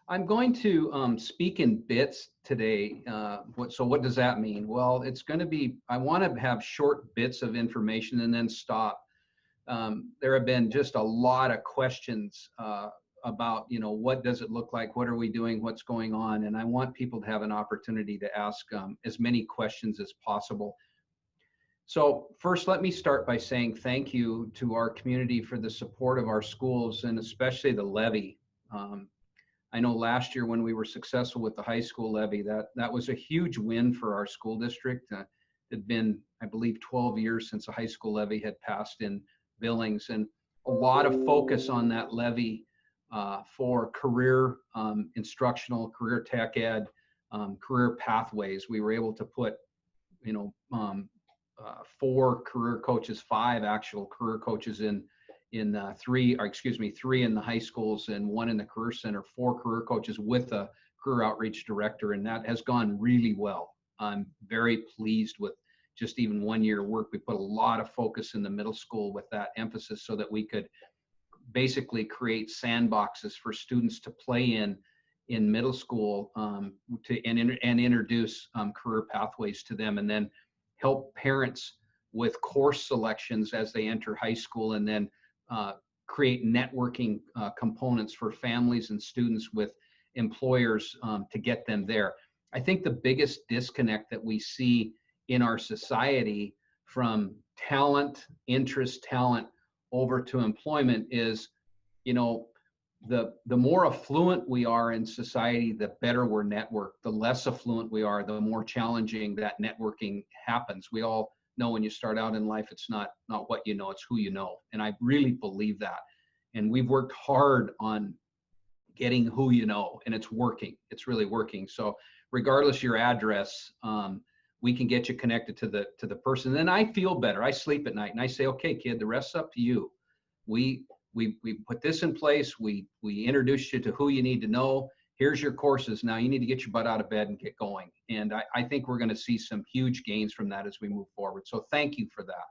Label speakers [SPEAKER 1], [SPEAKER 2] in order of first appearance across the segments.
[SPEAKER 1] I'm going to speak in bits today. So what does that mean? Well, it's going to be, I want to have short bits of information and then stop. There have been just a lot of questions about, what does it look like? What are we doing? What's going on? And I want people to have an opportunity to ask as many questions as possible. So first, let me start by saying thank you to our community for the support of our schools and especially the levy. I know last year when we were successful with the high school levy, that was a huge win for our school district. It had been, I believe, 12 years since the high school levy had passed in Billings, and a lot of focus on that levy for career instructional, career tech ed, career pathways. We were able to put, five actual career coaches in three in the high schools and one in the career center, 4 career coaches with a career outreach director, and that has gone really well. I'm very pleased with just even 1 year work. We put a lot of focus in the middle school with that emphasis so that we could basically create sandboxes for students to play in middle school and introduce career pathways to them, and then help parents with course selections as they enter high school, and then create networking components for families and students with employers to get them there. I think the biggest disconnect that we see in our society from talent, interest, talent over to employment is, the more affluent we are in society, the better we're networked. The less affluent we are, the more challenging that networking happens. We all know when you start out in life, it's not what you know, it's who you know. And I really believe that. And we've worked hard on getting who you know, and it's working. It's really working. So regardless of your address, we can get you connected to the person. And then I feel better. I sleep at night and I say, okay, kid, the rest's up to you. We put this in place. We introduce you to who you need to know. Here's your courses. Now you need to get your butt out of bed and get going. And I think we're going to see some huge gains from that as we move forward. So thank you for that.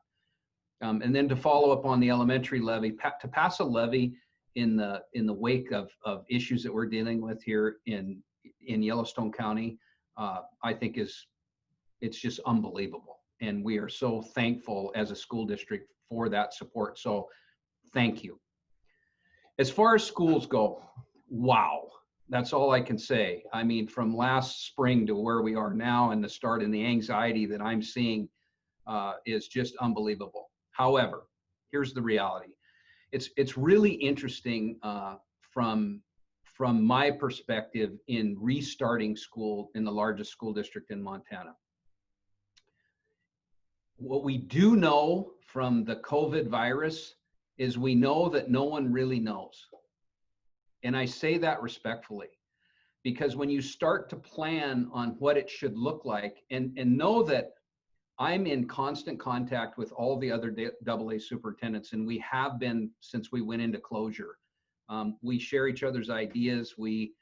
[SPEAKER 1] And then to follow up on the elementary levy, to pass a levy in the wake of issues that we're dealing with here in Yellowstone County, I think it's just unbelievable. And we are so thankful as a school district for that support. So thank you. As far as schools go, wow, that's all I can say. I mean, from last spring to where we are now and the start and the anxiety that I'm seeing is just unbelievable. However, here's the reality. It's really interesting from my perspective in restarting school in the largest school district in Montana. What we do know from the COVID virus is we know that no one really knows. And I say that respectfully, because when you start to plan on what it should look like, and know that I'm in constant contact with all the other AA superintendents, and we have been since we went into closure. We share each other's ideas. We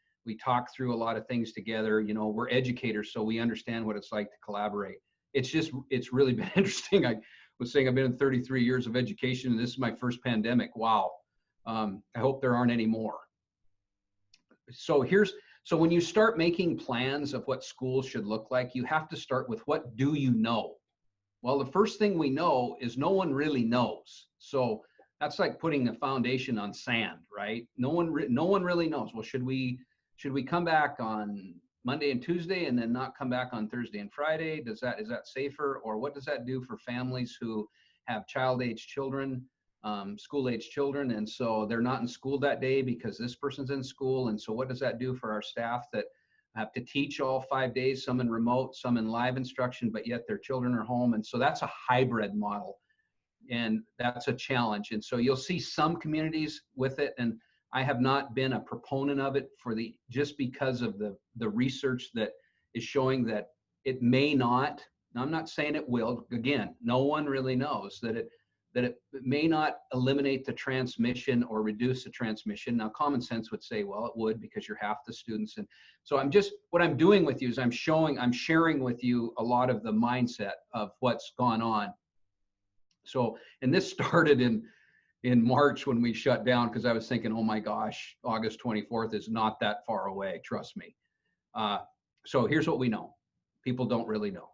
[SPEAKER 1] talk through a lot of things together. We're educators, so we understand what it's like to collaborate. It's really been interesting. I was saying I've been in 33 years of education, and this is my first pandemic. Wow. I hope there aren't any more. So when you start making plans of what schools should look like, you have to start with, what do you know? Well, the first thing we know is no one really knows. So that's like putting a foundation on sand, right? No one really knows. Well, should we come back on Monday and Tuesday and then not come back on Thursday and Friday? Is that safer? Or what does that do for families who have child-age children, school-age children, and so they're not in school that day because this person's in school? And so what does that do for our staff that have to teach all 5 days, some in remote, some in live instruction, but yet their children are home? And so that's a hybrid model, and that's a challenge. And so you'll see some communities with it, and I have not been a proponent of it just because of the research that is showing that it may not. Now, I'm not saying it will. Again, no one really knows that it may not eliminate the transmission or reduce the transmission. Now, common sense would say, well, it would, because you're half the students. And so what I'm doing with you is I'm sharing with you a lot of the mindset of what's gone on. So, and this started in in March when we shut down, because I was thinking, oh my gosh, August 24th is not that far away, trust me. So here's what we know. People don't really know.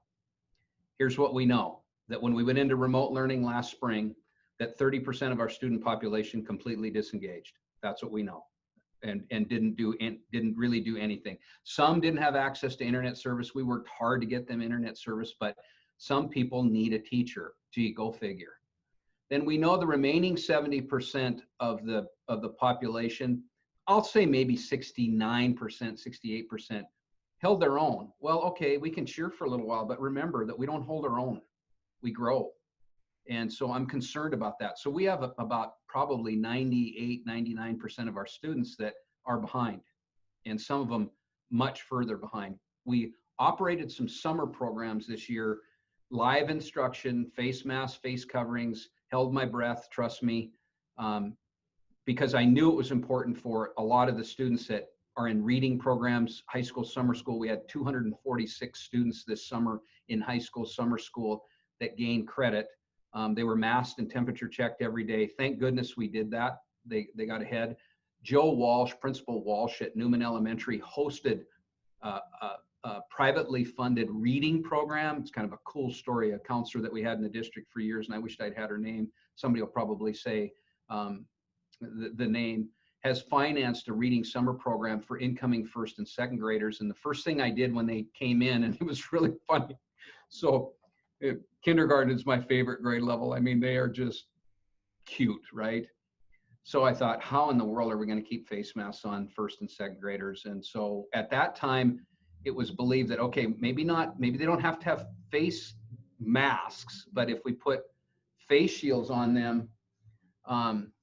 [SPEAKER 1] Here's what we know, that when we went into remote learning last spring, that 30% of our student population completely disengaged. That's what we know. And didn't really do anything. Some didn't have access to internet service. We worked hard to get them internet service, but some people need a teacher. Gee, go figure. Then we know the remaining 70% of the population, I'll say maybe 69%, 68%, held their own. Well, okay, we can cheer for a little while, but remember that we don't hold our own. We grow. And so I'm concerned about that. So we have about probably 98, 99% of our students that are behind, and some of them much further behind. We operated some summer programs this year, live instruction, face masks, face coverings, held my breath, trust me, because I knew it was important for a lot of the students that are in reading programs, high school, summer school. We had 246 students this summer in high school, summer school that gained credit. They were masked and temperature checked every day. Thank goodness we did that. They got ahead. Joe Walsh, Principal Walsh at Newman Elementary, hosted a privately funded reading program. It's kind of a cool story. A counselor that we had in the district for years, and I wished I'd had her name. Somebody will probably say the name, has financed a reading summer program for incoming first and second graders. And the first thing I did when they came in, and it was really funny. So kindergarten is my favorite grade level. I mean, they are just cute, right? So I thought, how in the world are we going to keep face masks on first and second graders? And so at that time, it was believed that, okay, maybe they don't have to have face masks, but if we put face shields on them,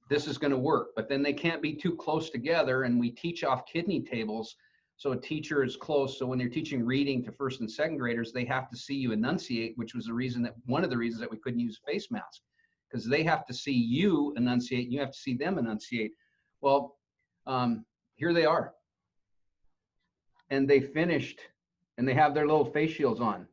[SPEAKER 1] this is going to work. But then they can't be too close together, and we teach off kidney tables. So a teacher is close. So when you're teaching reading to first and second graders, they have to see you enunciate, which was one of the reasons that we couldn't use face masks, because they have to see you enunciate, and you have to see them enunciate. Well, here they are. And they finished, and they have their little face shields on.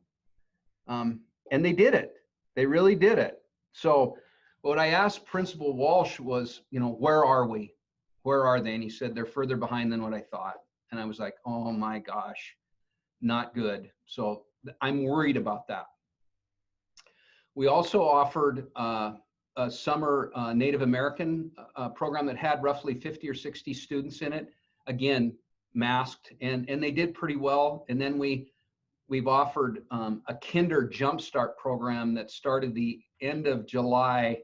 [SPEAKER 1] And they did it. They really did it. So what I asked Principal Walsh was, where are we? Where are they? And he said, they're further behind than what I thought. And I was like, oh my gosh, not good. So I'm worried about that. We also offered a summer Native American program that had roughly 50 or 60 students in it. Again, masked, and they did pretty well. And then we've offered a Kinder Jumpstart program that started the end of July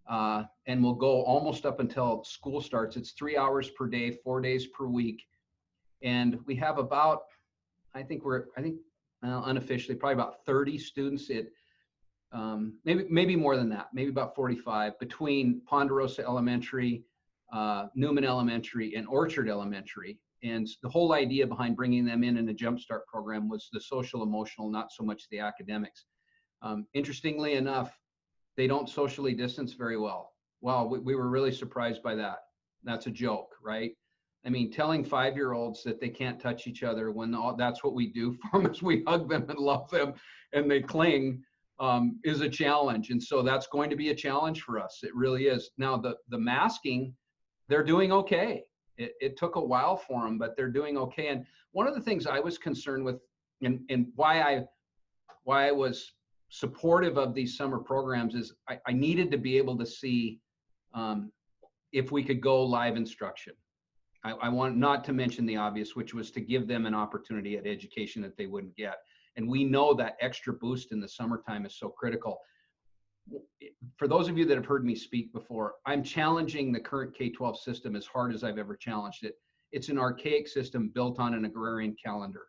[SPEAKER 1] and will go almost up until school starts. It's 3 hours per day, 4 days per week. And we have about, unofficially, probably about 30 students. Maybe more than that, maybe about 45 between Ponderosa Elementary, Newman Elementary, and Orchard Elementary. And the whole idea behind bringing them in a Jumpstart program was the social emotional, not so much the academics. Interestingly enough, they don't socially distance very well. Wow, we were really surprised by that. That's a joke, right? I mean, telling 5-year-olds that they can't touch each other when that's what we do for them, is we hug them and love them and they cling, is a challenge. And so that's going to be a challenge for us. It really is. Now, the masking, they're doing okay. It took a while for them, but they're doing okay. And one of the things I was concerned with, and why I was supportive of these summer programs, is I needed to be able to see if we could go live instruction. I want not to mention the obvious, which was to give them an opportunity at education that they wouldn't get. And we know that extra boost in the summertime is so critical. For those of you that have heard me speak before, I'm challenging the current K-12 system as hard as I've ever challenged it. It's an archaic system built on an agrarian calendar.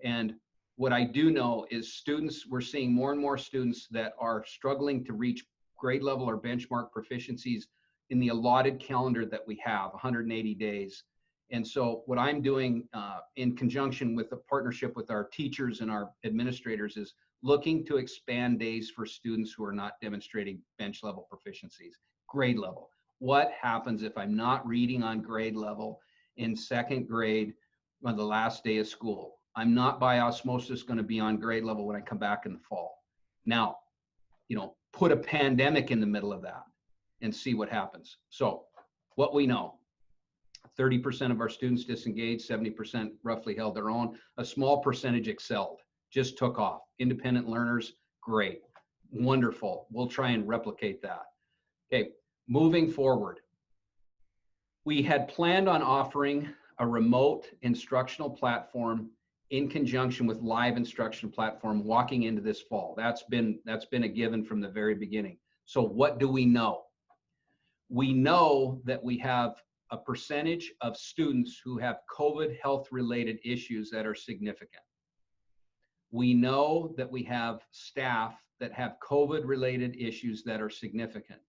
[SPEAKER 1] And what I do know is we're seeing more and more students that are struggling to reach grade level or benchmark proficiencies in the allotted calendar that we have, 180 days. And so what I'm doing in conjunction with the partnership with our teachers and our administrators is looking to expand days for students who are not demonstrating bench level proficiencies, grade level. What happens if I'm not reading on grade level in second grade on the last day of school? I'm not by osmosis going to be on grade level when I come back in the fall. Now, put a pandemic in the middle of that. and see what happens. So what we know, 30% of our students disengaged, 70% roughly held their own. A small percentage excelled, just took off. Independent learners, great, wonderful. We'll try and replicate that. Okay, moving forward. We had planned on offering a remote instructional platform in conjunction with live instruction platform walking into this fall. That's been a given from the very beginning. So what do we know? We know that we have a percentage of students who have COVID health-related issues that are significant. We know that we have staff that have COVID-related issues that are significant.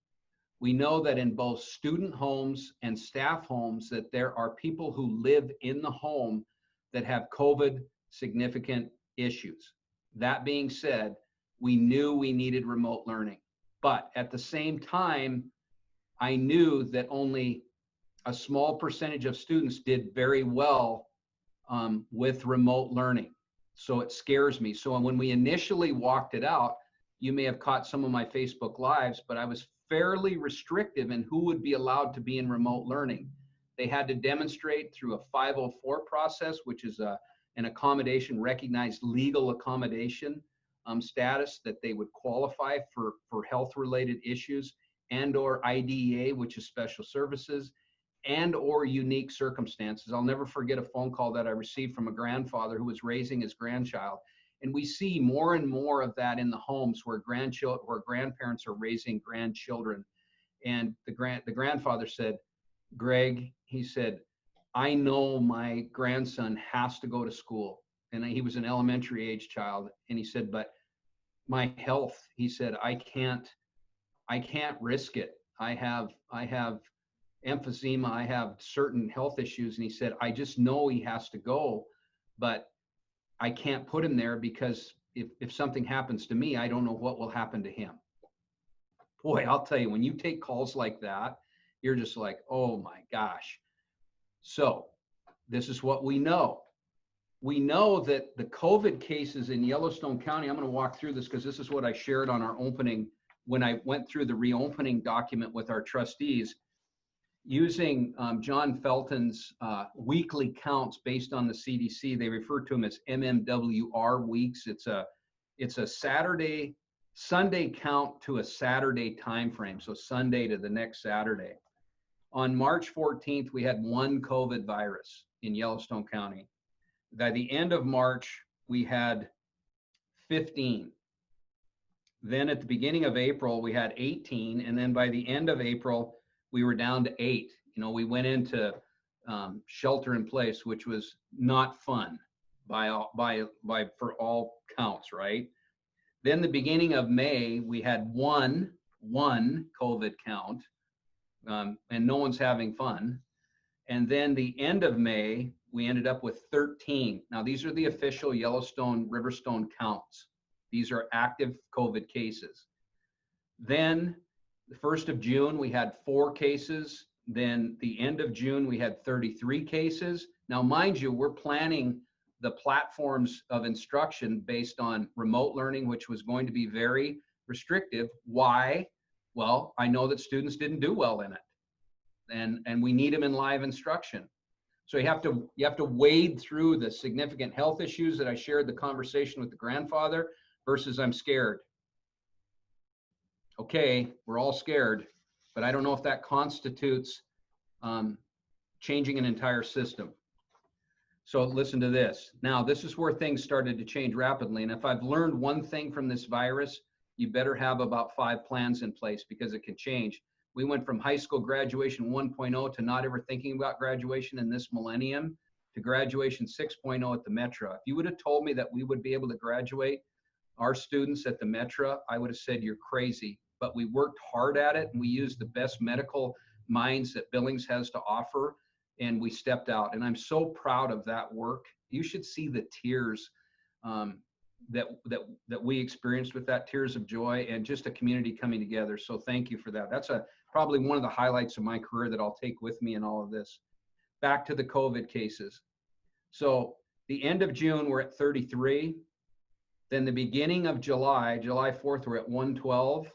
[SPEAKER 1] We know that in both student homes and staff homes that there are people who live in the home that have COVID significant issues. That being said, we knew we needed remote learning. But at the same time, I knew that only a small percentage of students did very well with remote learning. So it scares me. So when we initially walked it out, you may have caught some of my Facebook Lives, but I was fairly restrictive in who would be allowed to be in remote learning. They had to demonstrate through a 504 process, which is an accommodation, recognized legal accommodation status, that they would qualify for health-related issues, and or IDEA, which is special services, and or unique circumstances. I'll never forget a phone call that I received from a grandfather who was raising his grandchild. And we see more and more of that in the homes where grandparents are raising grandchildren. And the grandfather said, Greg, he said, I know my grandson has to go to school. And he was an elementary age child. And he said, but my health, he said, I can't risk it. I have emphysema, I have certain health issues. And he said, I just know he has to go, but I can't put him there because if something happens to me, I don't know what will happen to him. Boy, I'll tell you, when you take calls like that, you're just like, oh my gosh. So this is what we know. We know that the COVID cases in Yellowstone County, I'm going to walk through this because this is what I shared on our opening when I went through the reopening document with our trustees. Using John Felton's weekly counts based on the CDC, they refer to them as MMWR weeks. It's a Sunday count to a Saturday time frame, so Sunday to the next Saturday. On March 14th, we had one COVID virus in Yellowstone County. By the end of March, we had 15. Then at the beginning of April, we had 18, and then by the end of April, we were down to 8. You know, we went into shelter in place, which was not fun for all counts, right? Then the beginning of May, we had one COVID count, and no one's having fun. And then the end of May, we ended up with 13. Now, these are the official Yellowstone Riverstone counts. These are active COVID cases. Then the 1st of June, we had 4 cases. Then the end of June, we had 33 cases. Now, mind you, we're planning the platforms of instruction based on remote learning, which was going to be very restrictive. Why? Well, I know that students didn't do well in it, and we need them in live instruction. So you have to wade through the significant health issues that I shared the conversation with the grandfather versus I'm scared. Okay, we're all scared, but I don't know if that constitutes changing an entire system. So listen to this. Now, this is where things started to change rapidly. And if I've learned one thing from this virus, you better have about 5 plans in place because it can change. We went from high school graduation 1.0 to not ever thinking about graduation in this millennium to graduation 6.0 at the Metro. If you would have told me that we would be able to graduate our students at the Metro, I would have said you're crazy. But we worked hard at it, and we used the best medical minds that Billings has to offer, and we stepped out. And I'm so proud of that work. You should see the tears that we experienced with that, tears of joy, and just a community coming together. So thank you for that. That's probably one of the highlights of my career that I'll take with me in all of this. Back to the COVID cases. So the end of June, we're at 33. Then the beginning of July 4th, we're at 112.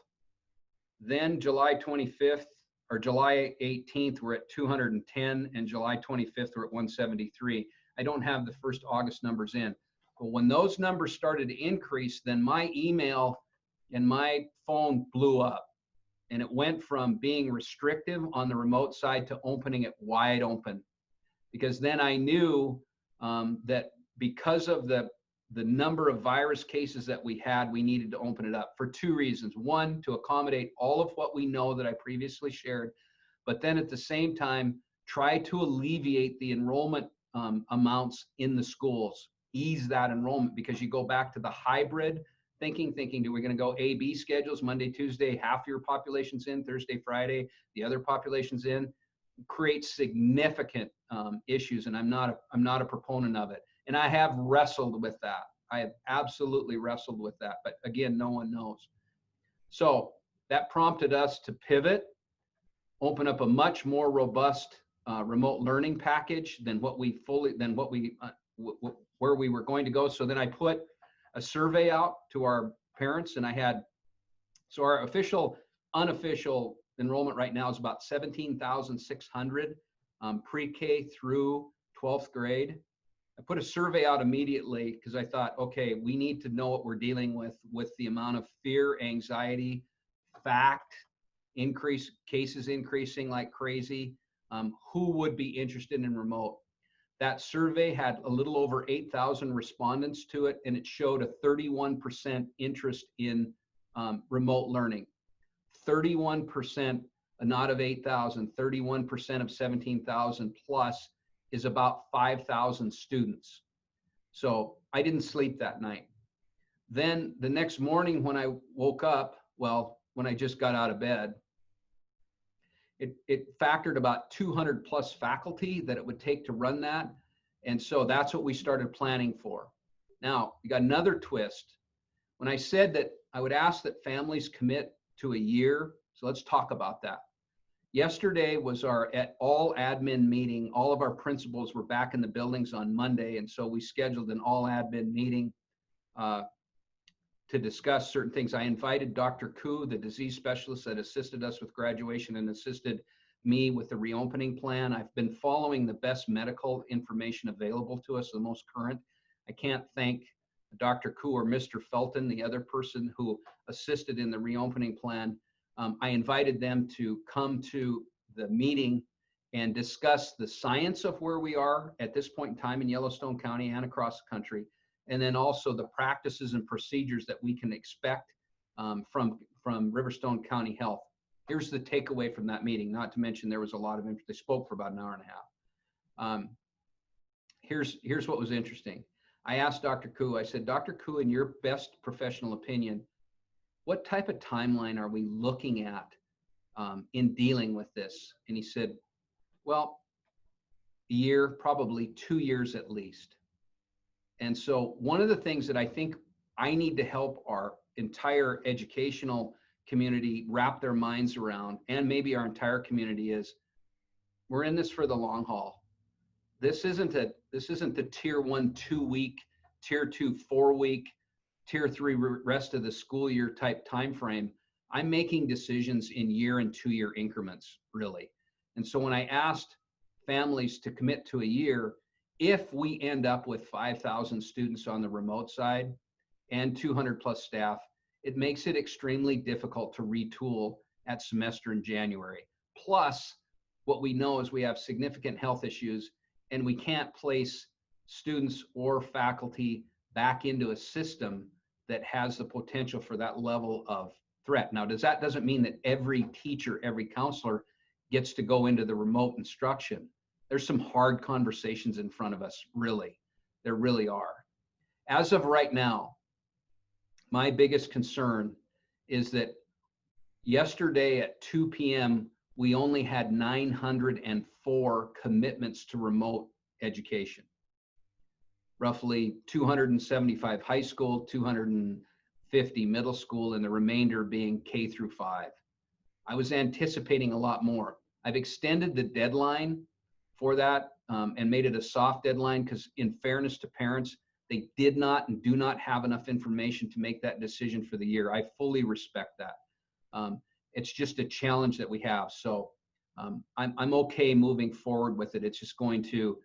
[SPEAKER 1] Then July 25th or July 18th, we're at 210, and July 25th, we're at 173. I don't have the first August numbers in. But when those numbers started to increase, then my email and my phone blew up. And it went from being restrictive on the remote side to opening it wide open. Because then I knew that because of the number of virus cases that we had, we needed to open it up for two reasons. One, to accommodate all of what we know that I previously shared, but then at the same time, try to alleviate the enrollment amounts in the schools, ease that enrollment, because you go back to the hybrid thinking, do we going to go A-B schedules, Monday, Tuesday, half your population's in, Thursday, Friday, the other population's in, creates significant issues, and I'm not a proponent of it. And I have wrestled with that. I have absolutely wrestled with that. But again, no one knows. So that prompted us to pivot, open up a much more robust remote learning package than where we were going to go. So then I put a survey out to our parents, and so our unofficial enrollment right now is about 17,600 pre-K through 12th grade. I put a survey out immediately because I thought, okay, we need to know what we're dealing with the amount of fear, anxiety, cases increasing like crazy. Who would be interested in remote? That survey had a little over 8,000 respondents to it, and it showed a 31% interest in remote learning. 31%, not of 8,000, 31% of 17,000 plus is about 5,000 students. So I didn't sleep that night. Then the next morning when I woke up, when I just got out of bed, it factored about 200 plus faculty that it would take to run that. And so that's what we started planning for. Now, we got another twist. When I said that I would ask that families commit to a year, so let's talk about that. Yesterday was our all admin meeting. All of our principals were back in the buildings on Monday, and so we scheduled an all admin meeting to discuss certain things. I invited Dr. Koo, the disease specialist that assisted us with graduation and assisted me with the reopening plan. I've been following the best medical information available to us, the most current. I can't thank Dr. Koo or Mr. Felton, the other person who assisted in the reopening plan. I invited them to come to the meeting and discuss the science of where we are at this point in time in Yellowstone County and across the country, and then also the practices and procedures that we can expect from Riverstone County Health. Here's the takeaway from that meeting, not to mention there was a lot of interest. They spoke for about an hour and a half. Here's what was interesting. I asked Dr. Koo, I said, Dr. Koo, in your best professional opinion, what type of timeline are we looking at in dealing with this? And he said, well, a year, probably 2 years at least. And so one of the things that I think I need to help our entire educational community wrap their minds around, and maybe our entire community, is we're in this for the long haul. This isn't the tier 1 2-week, tier 2 4-week, tier 3 rest of the school year type time frame. I'm making decisions in year and 2 year increments, really. And so when I asked families to commit to a year, if we end up with 5,000 students on the remote side and 200 plus staff, it makes it extremely difficult to retool at semester in January. Plus, what we know is we have significant health issues, and we can't place students or faculty back into a system that has the potential for that level of threat. Now, doesn't mean that every teacher, every counselor gets to go into the remote instruction. There's some hard conversations in front of us, really. There really are. As of right now, my biggest concern is that yesterday at 2 p.m., we only had 904 commitments to remote education. Roughly 275 high school, 250 middle school, and the remainder being K through 5. I was anticipating a lot more. I've extended the deadline for that and made it a soft deadline because, in fairness to parents, they did not and do not have enough information to make that decision for the year. I fully respect that. It's just a challenge that we have. So I'm okay moving forward with it. It's just going to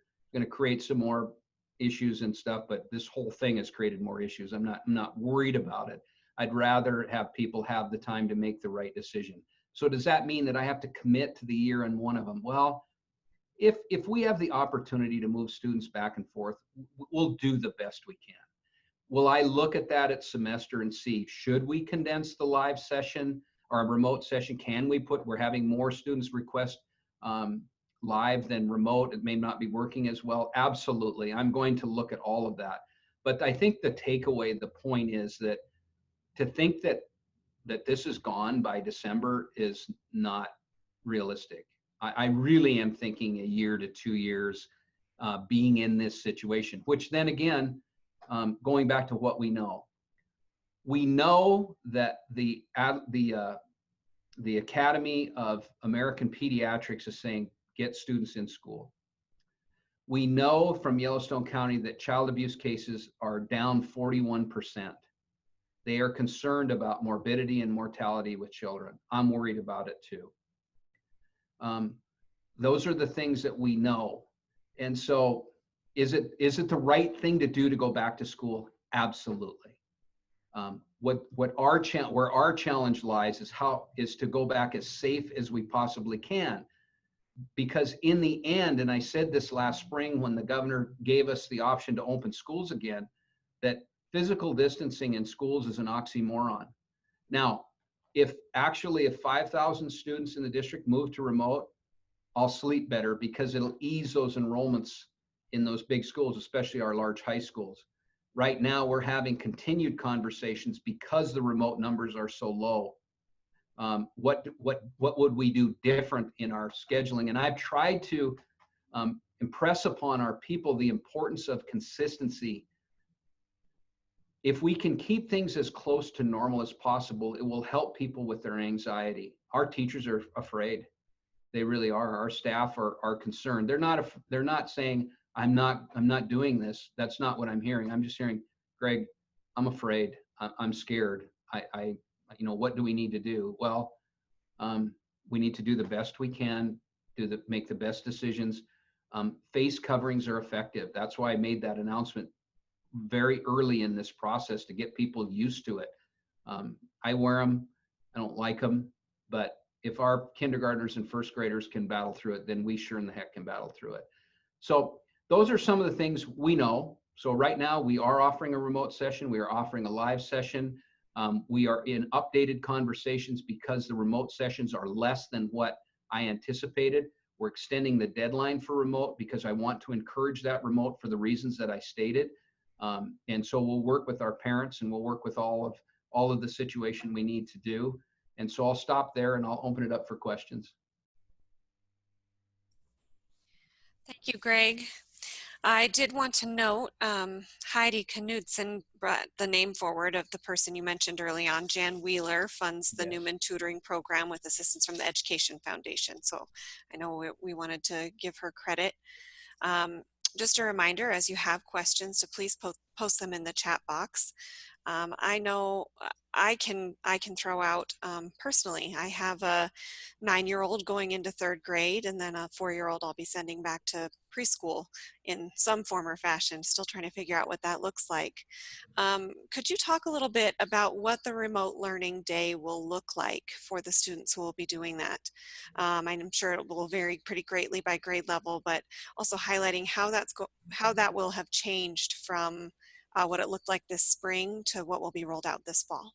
[SPEAKER 1] create some more issues and stuff, but this whole thing has created more issues. I'm not worried about it. I'd rather have people have the time to make the right decision. So does that mean that I have to commit to the year on one of them? Well, if we have the opportunity to move students back and forth, we'll do the best we can. Will I look at that at semester and see, should we condense the live session or a remote session? Can we we're having more students request live than remote. It may not be working as well. Absolutely. I'm going to look at all of that. But I think the takeaway, the point is that to think that this is gone by December is not realistic. I really am thinking a year to 2 years being in this situation, which then again, going back to what we know that the Academy of American Pediatrics is saying, get students in school. We know from Yellowstone County that child abuse cases are down 41%. They are concerned about morbidity and mortality with children. I'm worried about it too. Those are the things that we know. And so is it the right thing to do to go back to school? Absolutely. Where our challenge lies is to go back as safe as we possibly can. Because in the end, and I said this last spring when the governor gave us the option to open schools again, that physical distancing in schools is an oxymoron. Now, if 5,000 students in the district move to remote, I'll sleep better because it'll ease those enrollments in those big schools, especially our large high schools. Right now, we're having continued conversations because the remote numbers are so low. What would we do different in our scheduling? And I've tried to impress upon our people the importance of consistency. If we can keep things as close to normal as possible, it will help people with their anxiety. Our teachers are afraid. They really are. Our staff are concerned. They're not saying, I'm not doing this. That's not what I'm hearing. I'm just hearing, Greg, I'm afraid. I'm scared. What do we need to do? Well, we need to do the best we can, make the best decisions. Face coverings are effective. That's why I made that announcement very early in this process to get people used to it. I wear them. I don't like them, but if our kindergartners and first graders can battle through it, then we sure in the heck can battle through it. So those are some of the things we know. So right now we are offering a remote session. We are offering a live session. We are in updated conversations because the remote sessions are less than what I anticipated. We're extending the deadline for remote because I want to encourage that remote for the reasons that I stated. And so we'll work with our parents and we'll work with all of the situation we need to do. And so I'll stop there and I'll open it up for questions.
[SPEAKER 2] Thank you, Greg. I did want to note Heidi Knudsen brought the name forward of the person you mentioned early on. Jan Wheeler funds the Newman Tutoring Program with assistance from the Education Foundation. So I know we wanted to give her credit. Just a reminder, as you have questions, to please post them in the chat box. I know I can throw out personally. I have a 9-year-old going into 3rd grade, and then a 4-year-old I'll be sending back to preschool in some form or fashion, still trying to figure out what that looks like. Could you talk a little bit about what the remote learning day will look like for the students who will be doing that? I'm sure it will vary pretty greatly by grade level, but also highlighting how that will have changed from what it looked like this spring to what will be rolled out this fall.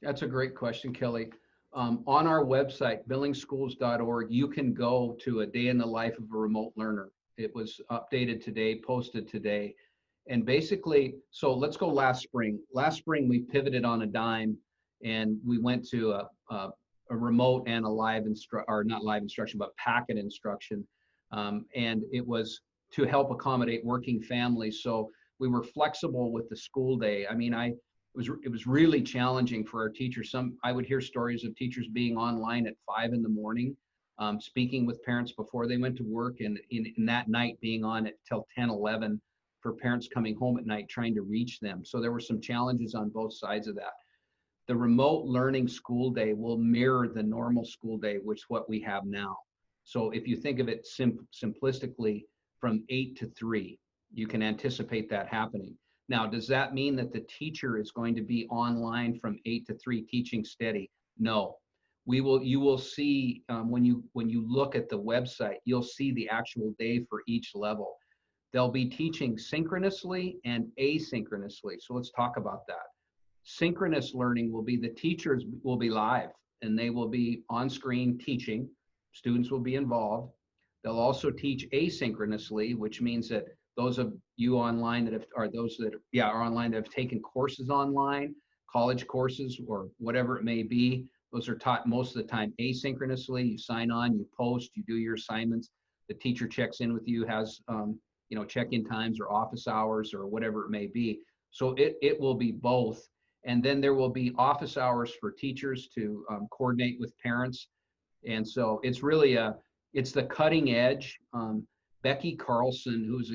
[SPEAKER 1] That's a great question, Kelly. On our website, billingschools.org, you can go to a day in the life of a remote learner. It was updated today, posted today. And basically, so let's go last spring. Last spring, we pivoted on a dime and we went to a remote and a live not live instruction, but packet instruction. And it was to help accommodate working families. So we were flexible with the school day. I mean, it was really challenging for our teachers. I would hear stories of teachers being online at 5 in the morning, speaking with parents before they went to work, and in that night being on it till 10, 11 for parents coming home at night trying to reach them. So there were some challenges on both sides of that. the remote learning school day will mirror the normal school day, which is what we have now. So if you think of it simplistically, from 8 to 3, you can anticipate that happening. Now, does that mean that the teacher is going to be online from 8 to 3 teaching steady? No. You will see, when you look at the website, you'll see the actual day for each level. They'll be teaching synchronously and asynchronously. So let's talk about that. Synchronous learning will be the teachers will be live and they will be on screen teaching. Students will be involved. They'll also teach asynchronously, which means that those of you online that have, or those that are online that have taken courses online, college courses or whatever it may be, those are taught most of the time asynchronously. You sign on, you post, you do your assignments. The teacher checks in with you, has check-in times or office hours or whatever it may be. So it will be both. And then there will be office hours for teachers to coordinate with parents. And so it's really it's the cutting edge. Becky Carlson, who's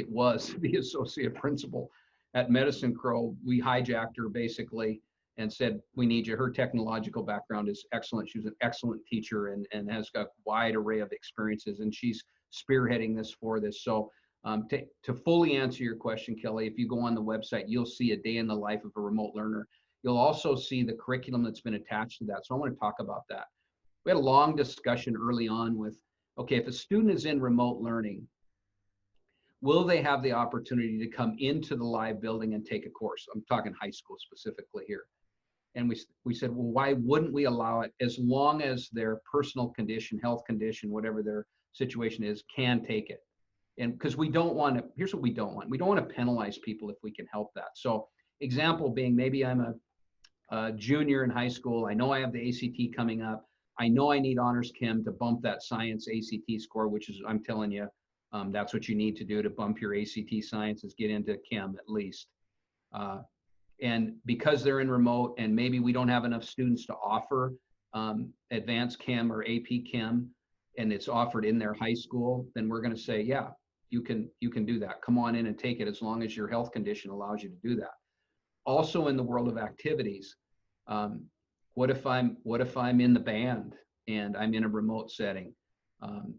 [SPEAKER 1] was the associate principal at Medicine Crow, we hijacked her basically and said, we need you. Her technological background is excellent. She was an excellent teacher and has got a wide array of experiences, and she's spearheading this for this. So to fully answer your question, Kelly, if you go on the website, you'll see a day in the life of a remote learner. You'll also see the curriculum that's been attached to that. So I want to talk about that. We had a long discussion early on with, okay, if a student is in remote learning, will they have the opportunity to come into the live building and take a course? I'm talking high school specifically here. And we said, well, why wouldn't we allow it as long as their personal condition, health condition, whatever their situation is, can take it? And because we don't want to, here's what we don't want. We don't want to penalize people if we can help that. So example being, maybe I'm a junior in high school. I know I have the ACT coming up. I know I need honors chem to bump that science ACT score, which is, I'm telling you, that's what you need to do to bump your ACT science, is get into chem at least. And because they're in remote and maybe we don't have enough students to offer advanced chem or AP chem, and it's offered in their high school, then we're going to say, yeah, you can do that. Come on in and take it as long as your health condition allows you to do that. Also in the world of activities, what if I'm in the band and I'm in a remote setting?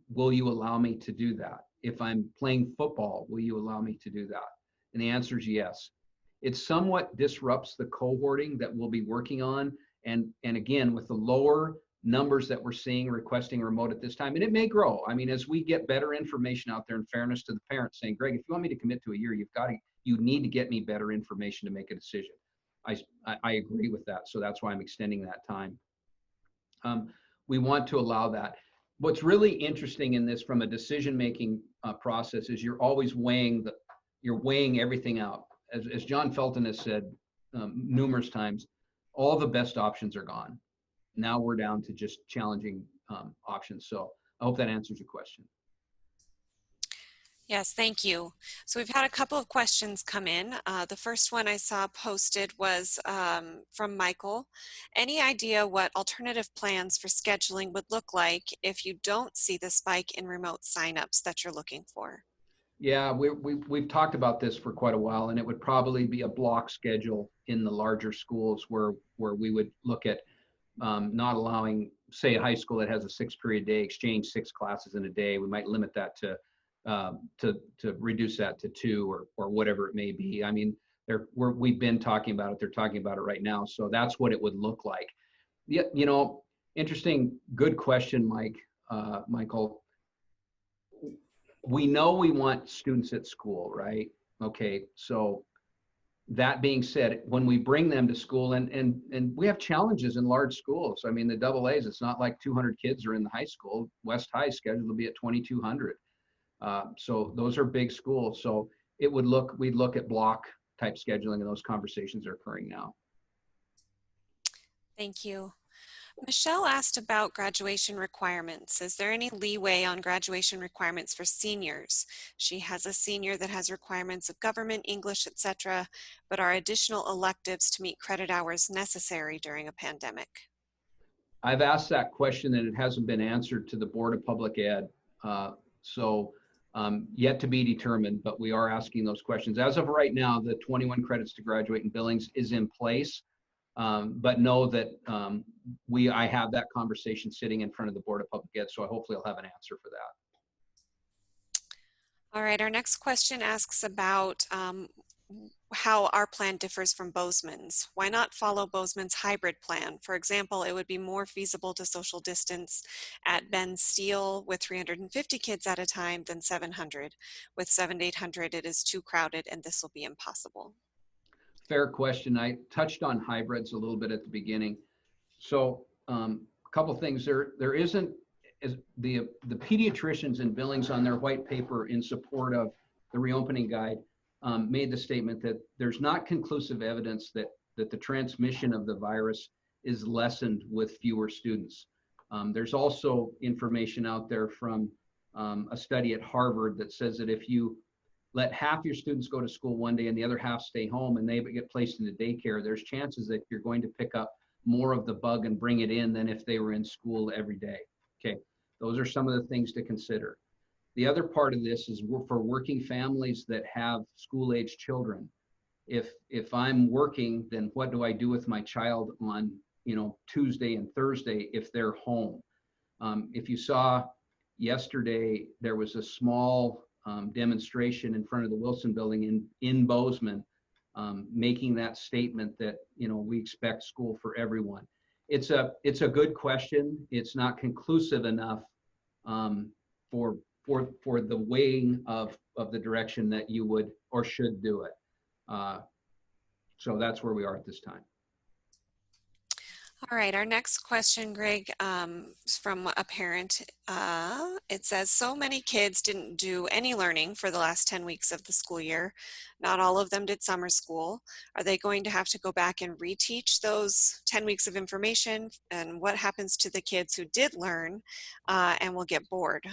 [SPEAKER 1] Will you allow me to do that? If I'm playing football, will you allow me to do that? And the answer is yes. It somewhat disrupts the cohorting that we'll be working on. And again, with the lower numbers that we're seeing requesting remote at this time, and it may grow. I mean, as we get better information out there, in fairness to the parents, saying, Greg, if you want me to commit to a year, you need to get me better information to make a decision. I agree with that. So that's why I'm extending that time. We want to allow that. What's really interesting in this from a decision-making process is you're always weighing everything out. As John Felton has said numerous times, all the best options are gone. Now we're down to just challenging options. So I hope that answers your question.
[SPEAKER 2] Yes, thank you. So we've had a couple of questions come in. The first one I saw posted was from Michael. Any idea what alternative plans for scheduling would look like if you don't see the spike in remote signups that you're looking for?
[SPEAKER 1] Yeah, we've talked about this for quite a while, and it would probably be a block schedule in the larger schools where we would look at not allowing, say, a high school that has a 6-period day, exchange 6 classes in a day. We might limit that to reduce that to 2 or whatever it may be. I mean, we've been talking about it. They're talking about it right now. So that's what it would look like. Yeah, interesting, good question, Michael. We know we want students at school, right? Okay, so that being said, when we bring them to school, and we have challenges in large schools. I mean, the double A's, it's not like 200 kids are in the high school. West High is scheduled to be at 2,200. So those are big schools. So we'd look at block type scheduling, and those conversations are occurring now.
[SPEAKER 2] Thank you. Michelle asked about graduation requirements. Is there any leeway on graduation requirements for seniors? She has a senior that has requirements of government, English, etc., but are additional electives to meet credit hours necessary during a pandemic?
[SPEAKER 1] I've asked that question and it hasn't been answered to the Board of Public Ed. Yet to be determined, but we are asking those questions. As of right now, the 21 credits to graduate in Billings is in place. But know that I have that conversation sitting in front of the Board of Public Ed, so hopefully I'll have an answer for that.
[SPEAKER 2] All right, our next question asks about how our plan differs from Bozeman's. Why not follow Bozeman's hybrid plan? For example, it would be more feasible to social distance at Ben Steele with 350 kids at a time than 700. With 700 to 800, it is too crowded and this will be impossible.
[SPEAKER 1] Fair question. I touched on hybrids a little bit at the beginning. So a couple things. There isn't, as the pediatricians in Billings on their white paper in support of the reopening guide made the statement that there's not conclusive evidence that the transmission of the virus is lessened with fewer students. There's also information out there from a study at Harvard that says that if you let half your students go to school one day and the other half stay home and they get placed into daycare, there's chances that you're going to pick up more of the bug and bring it in than if they were in school every day. Okay, those are some of the things to consider. The other part of this is for working families that have school-age children. If I'm working, then what do I do with my child on Tuesday and Thursday if they're home? If you saw yesterday, there was a small demonstration in front of the Wilson Building in Bozeman, making that statement that we expect school for everyone. It's a good question. It's not conclusive enough for the weighing of the direction that you would or should do it. So that's where we are at this time.
[SPEAKER 2] All right, our next question, Greg, is from a parent. It says, so many kids didn't do any learning for the last 10 weeks of the school year. Not all of them did summer school. Are they going to have to go back and reteach those 10 weeks of information? And what happens to the kids who did learn and will get bored?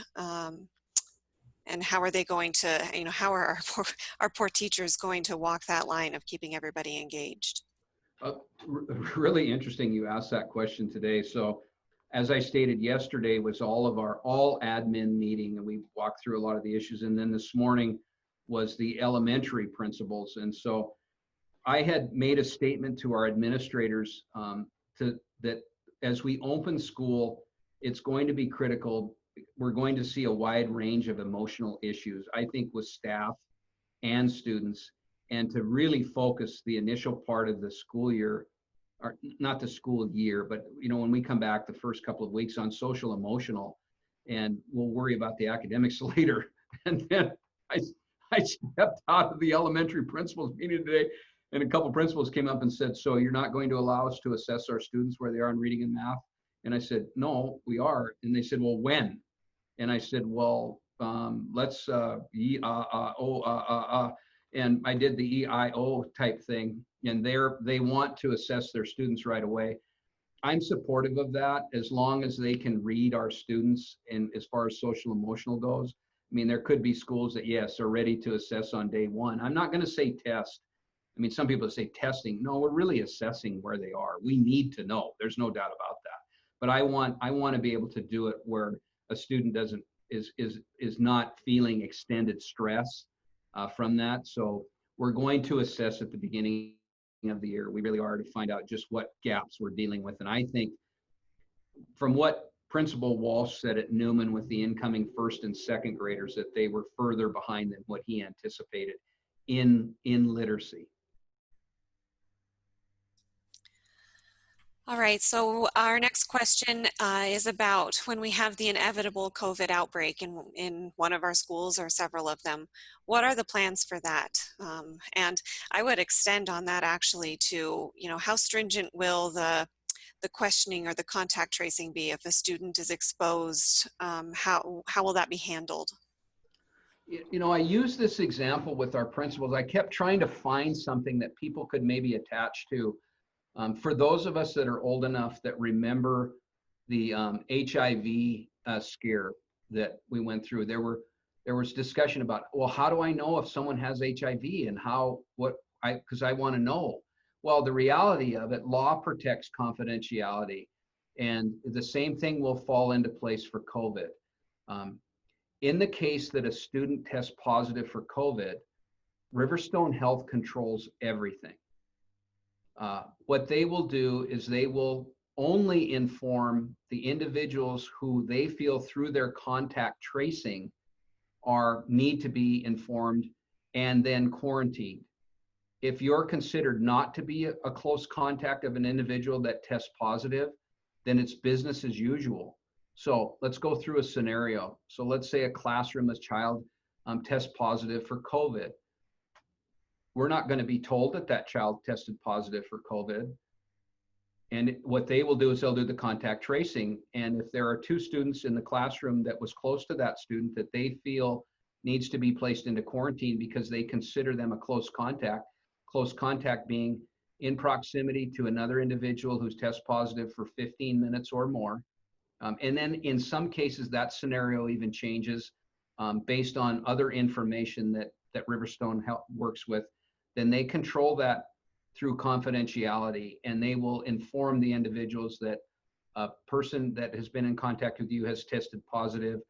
[SPEAKER 2] And how are they going to, how are our poor teachers going to walk that line of keeping everybody engaged?
[SPEAKER 1] Really interesting you asked that question today. So as I stated, yesterday was all admin meeting, and we walked through a lot of the issues. And then this morning was the elementary principals. And so I had made a statement to our administrators that as we open school, it's going to be critical. We're going to see a wide range of emotional issues, I think, with staff and students, and to really focus the initial part of the school year, or not the school year, but when we come back the first couple of weeks on social emotional, and we'll worry about the academics later. And then I stepped out of the elementary principals meeting today, and a couple of principals came up and said, so you're not going to allow us to assess our students where they are in reading and math? And I said, no, we are. And they said, well, when? And I said, well, let's and I did the EIO type thing, and they want to assess their students right away. I'm supportive of that as long as they can read our students. And as far as social emotional goes, I mean, there could be schools that, yes, are ready to assess on day one. I'm not going to say test. I mean, some people say testing. No, we're really assessing where they are. We need to know. There's no doubt about that. But I want to be able to do it where a student is not feeling extended stress from that. So we're going to assess at the beginning of the year. We really are, to find out just what gaps we're dealing with. And I think from what Principal Walsh said at Newman with the incoming first and second graders, that they were further behind than what he anticipated in literacy.
[SPEAKER 2] All right, so our next question is about when we have the inevitable COVID outbreak in one of our schools or several of them. What are the plans for that? And I would extend on that actually to, how stringent will the questioning or the contact tracing be if a student is exposed? How will that be handled?
[SPEAKER 1] I use this example with our principals. I kept trying to find something that people could maybe attach to. For those of us that are old enough that remember the HIV scare that we went through, there was discussion about, well, how do I know if someone has HIV and because I want to know. Well, the reality of it, law protects confidentiality, and the same thing will fall into place for COVID. In the case that a student tests positive for COVID, Riverstone Health controls everything. What they will do is they will only inform the individuals who they feel through their contact tracing need to be informed and then quarantined. If you're considered not to be a close contact of an individual that tests positive, then it's business as usual. So let's go through a scenario. So let's say a classroom, a child tests positive for COVID. We're not going to be told that that child tested positive for COVID. And what they will do is they'll do the contact tracing. And if there are 2 students in the classroom that was close to that student that they feel needs to be placed into quarantine because they consider them a close contact being in proximity to another individual who's test positive for 15 minutes or more. And then in some cases, that scenario even changes based on other information that Riverstone works with. Then they control that through confidentiality, and they will inform the individuals that a person that has been in contact with you has tested positive,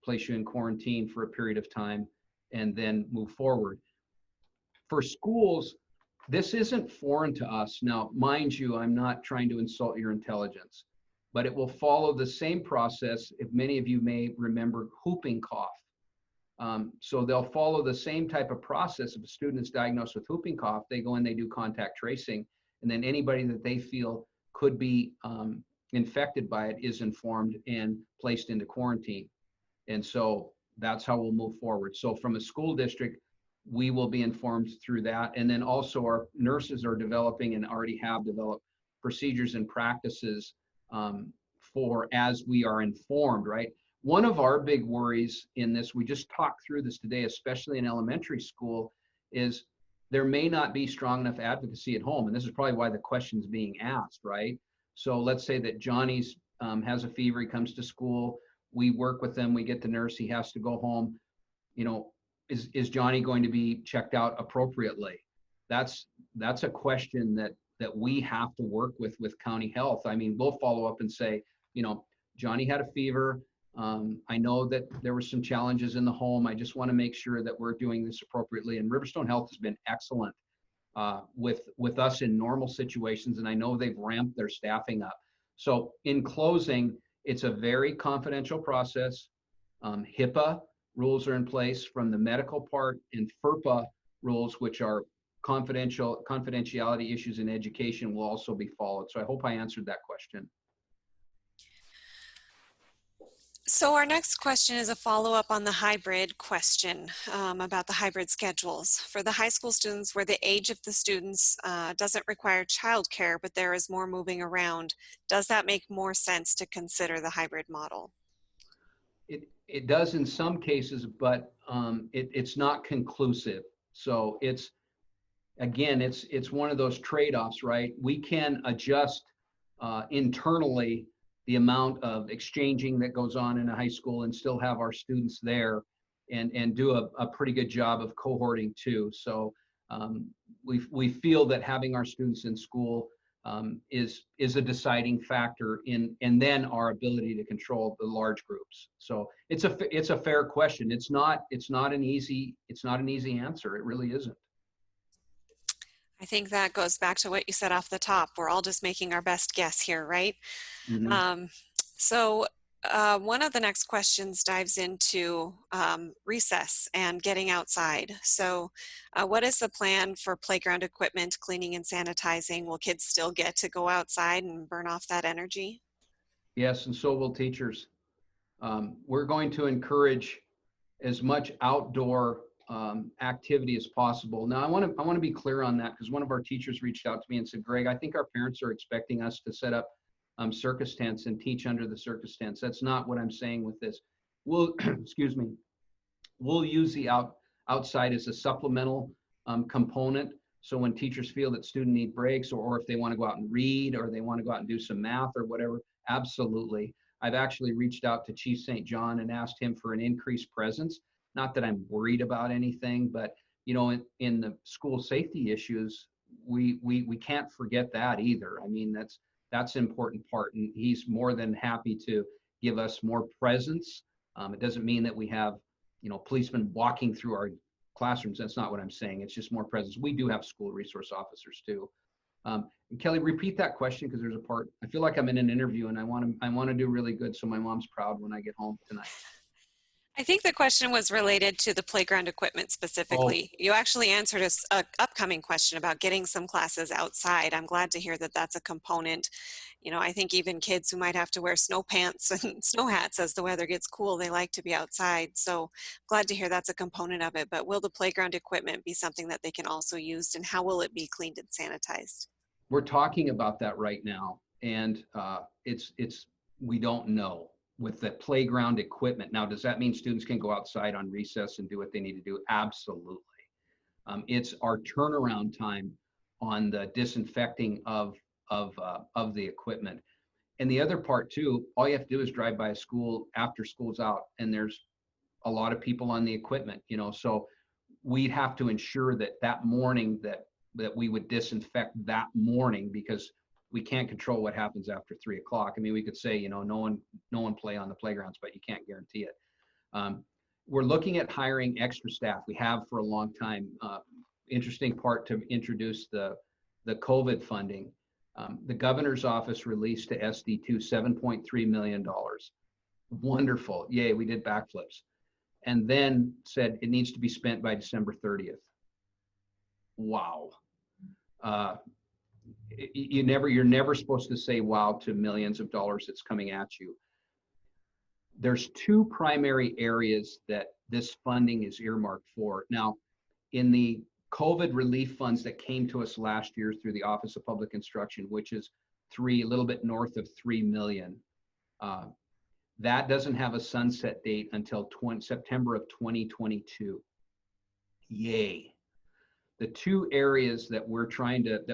[SPEAKER 1] place you in quarantine for a period of time, and then move forward. For schools, this isn't foreign to us. Now, mind you, I'm not trying to insult your intelligence, but it will follow the same process. If many of you may remember whooping cough. So they'll follow the same type of process. If a student is diagnosed with whooping cough, they go in, they do contact tracing, and then anybody that they feel could be infected by it is informed and placed into quarantine. And so that's how we'll move forward. So from a school district, we will be informed through that. And then also our nurses are developing and already have developed procedures and practices for as we are informed, right? One of our big worries in this, we just talked through this today, especially in elementary school, is there may not be strong enough advocacy at home. And this is probably why the question's being asked, right? So let's say that Johnny's has a fever, he comes to school, we work with them, we get the nurse, he has to go home. You know, is Johnny going to be checked out appropriately? That's a question that we have to work with county health. I mean, we'll follow up and say, you know, Johnny had a fever. I know that there were some challenges in the home. I just want to make sure that we're doing this appropriately. And Riverstone Health has been excellent with us in normal situations, and I know they've ramped their staffing up. So in closing, it's a very confidential process. HIPAA rules are in place from the medical part, and FERPA rules, which are confidentiality issues in education, will also be followed. So I hope I answered that question.
[SPEAKER 2] So our next question is a follow-up on the hybrid question about the hybrid schedules. For the high school students where the age of the students doesn't require childcare, but there is more moving around, does that make more sense to consider the hybrid model?
[SPEAKER 1] It does in some cases, but it's not conclusive. So it's one of those trade-offs, right? We can adjust internally the amount of exchanging that goes on in a high school and still have our students there and do a pretty good job of cohorting too. So we feel that having our students in school is a deciding factor and then our ability to control the large groups. So it's a fair question. It's not an easy answer. It really isn't.
[SPEAKER 2] I think that goes back to what you said off the top. We're all just making our best guess here, right?
[SPEAKER 1] Mm-hmm.
[SPEAKER 2] So one of the next questions dives into recess and getting outside. So what is the plan for playground equipment, cleaning and sanitizing? Will kids still get to go outside and burn off that energy?
[SPEAKER 1] Yes, and so will teachers. We're going to encourage as much outdoor activity as possible. Now, I want to be clear on that because one of our teachers reached out to me and said, Greg, I think our parents are expecting us to set up circus tents and teach under the circus tents. That's not what I'm saying with this. We'll, excuse me, we'll use the outside as a supplemental component. So when teachers feel that students need breaks or if they want to go out and read or they want to go out and do some math or whatever, absolutely. I've actually reached out to Chief St. John and asked him for an increased presence. Not that I'm worried about anything, but you know, in the school safety issues, we can't forget that either. I mean, that's an important part, and he's more than happy to give us more presence. It doesn't mean that we have, you know, policemen walking through our classrooms. That's not what I'm saying. It's just more presence. We do have school resource officers too. Kelly, repeat that question because there's a part. I feel like I'm in an interview and I want to do really good so my mom's proud when I get home tonight.
[SPEAKER 2] I think the question was related to the playground equipment specifically. You actually answered a upcoming question about getting some classes outside. I'm glad to hear that that's a component. You know, I think even kids who might have to wear snow pants and snow hats as the weather gets cool, they like to be outside. So glad to hear that's a component of it. But will the playground equipment be something that they can also use, and how will it be cleaned and sanitized?
[SPEAKER 1] We're talking about that right now, and it's we don't know with the playground equipment. Now, does that mean students can go outside on recess and do what they need to do? Absolutely. It's our turnaround time on the disinfecting of the equipment. And the other part too, all you have to do is drive by a school after school's out, and there's a lot of people on the equipment, so we'd have to ensure that that morning that we would disinfect that morning, because we can't control what happens after 3 o'clock. I mean, we could say, no one play on the playgrounds, but you can't guarantee it. We're looking at hiring extra staff. We have for a long time. Interesting part to introduce the COVID funding. The governor's office released to SD2 $7.3 million. Wonderful. Yay, we did backflips. And then said it needs to be spent by December 30th. Wow. You're never supposed to say wow to millions of dollars that's coming at you. There's two primary areas that this funding is earmarked for. Now, in the COVID relief funds that came to us last year through the Office of Public Instruction, which is a little bit north of 3 million, that doesn't have a sunset date until September of 2022. Yay. The two areas that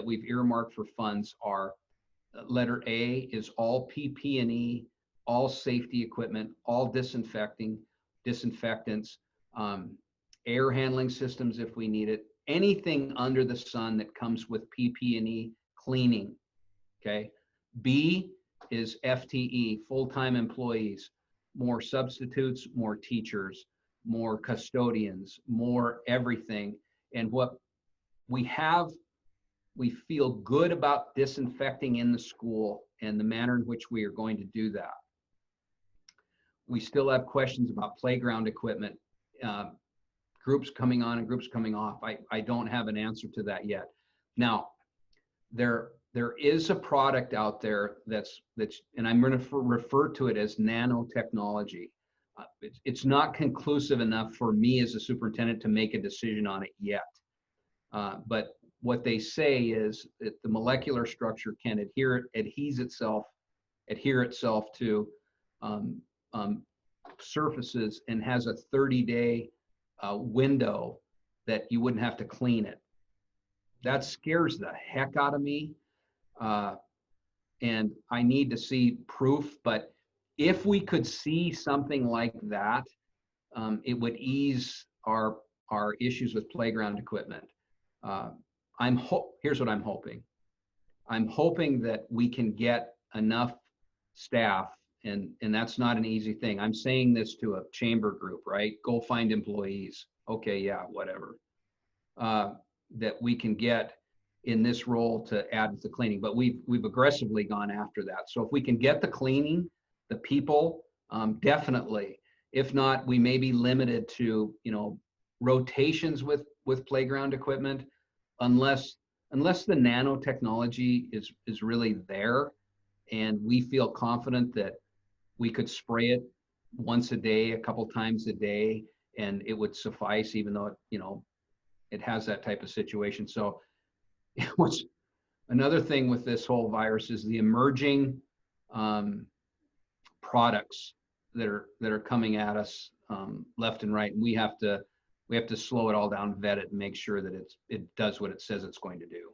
[SPEAKER 1] we've earmarked for funds are letter A is all PP&E, all safety equipment, all disinfectants, air handling systems if we need it, anything under the sun that comes with PP&E cleaning, okay? B is FTE, full-time employees, more substitutes, more teachers, more custodians, more everything. And what we feel good about disinfecting in the school and the manner in which we are going to do that. We still have questions about playground equipment, groups coming on and groups coming off. I don't have an answer to that yet. Now, there is a product out there that's and I'm going to refer to it as nanotechnology. It's not conclusive enough for me as a superintendent to make a decision on it yet. But what they say is that the molecular structure can adhere itself to surfaces, and has a 30-day window that you wouldn't have to clean it. That scares the heck out of me. And I need to see proof, but if we could see something like that, it would ease our issues with playground equipment. Here's what I'm hoping. I'm hoping that we can get enough staff, and that's not an easy thing. I'm saying this to a chamber group, right? Go find employees. Okay, yeah, whatever. That we can get in this role to add to the cleaning, but we've aggressively gone after that. So if we can get the cleaning, the people, definitely. If not, we may be limited to rotations with playground equipment, unless the nanotechnology is really there, and we feel confident that we could spray it once a day, a couple times a day, and it would suffice, even though it has that type of situation. So what's another thing with this whole virus is the emerging products that are coming at us left and right, and we have to slow it all down, vet it, and make sure that it does what it says it's going to do.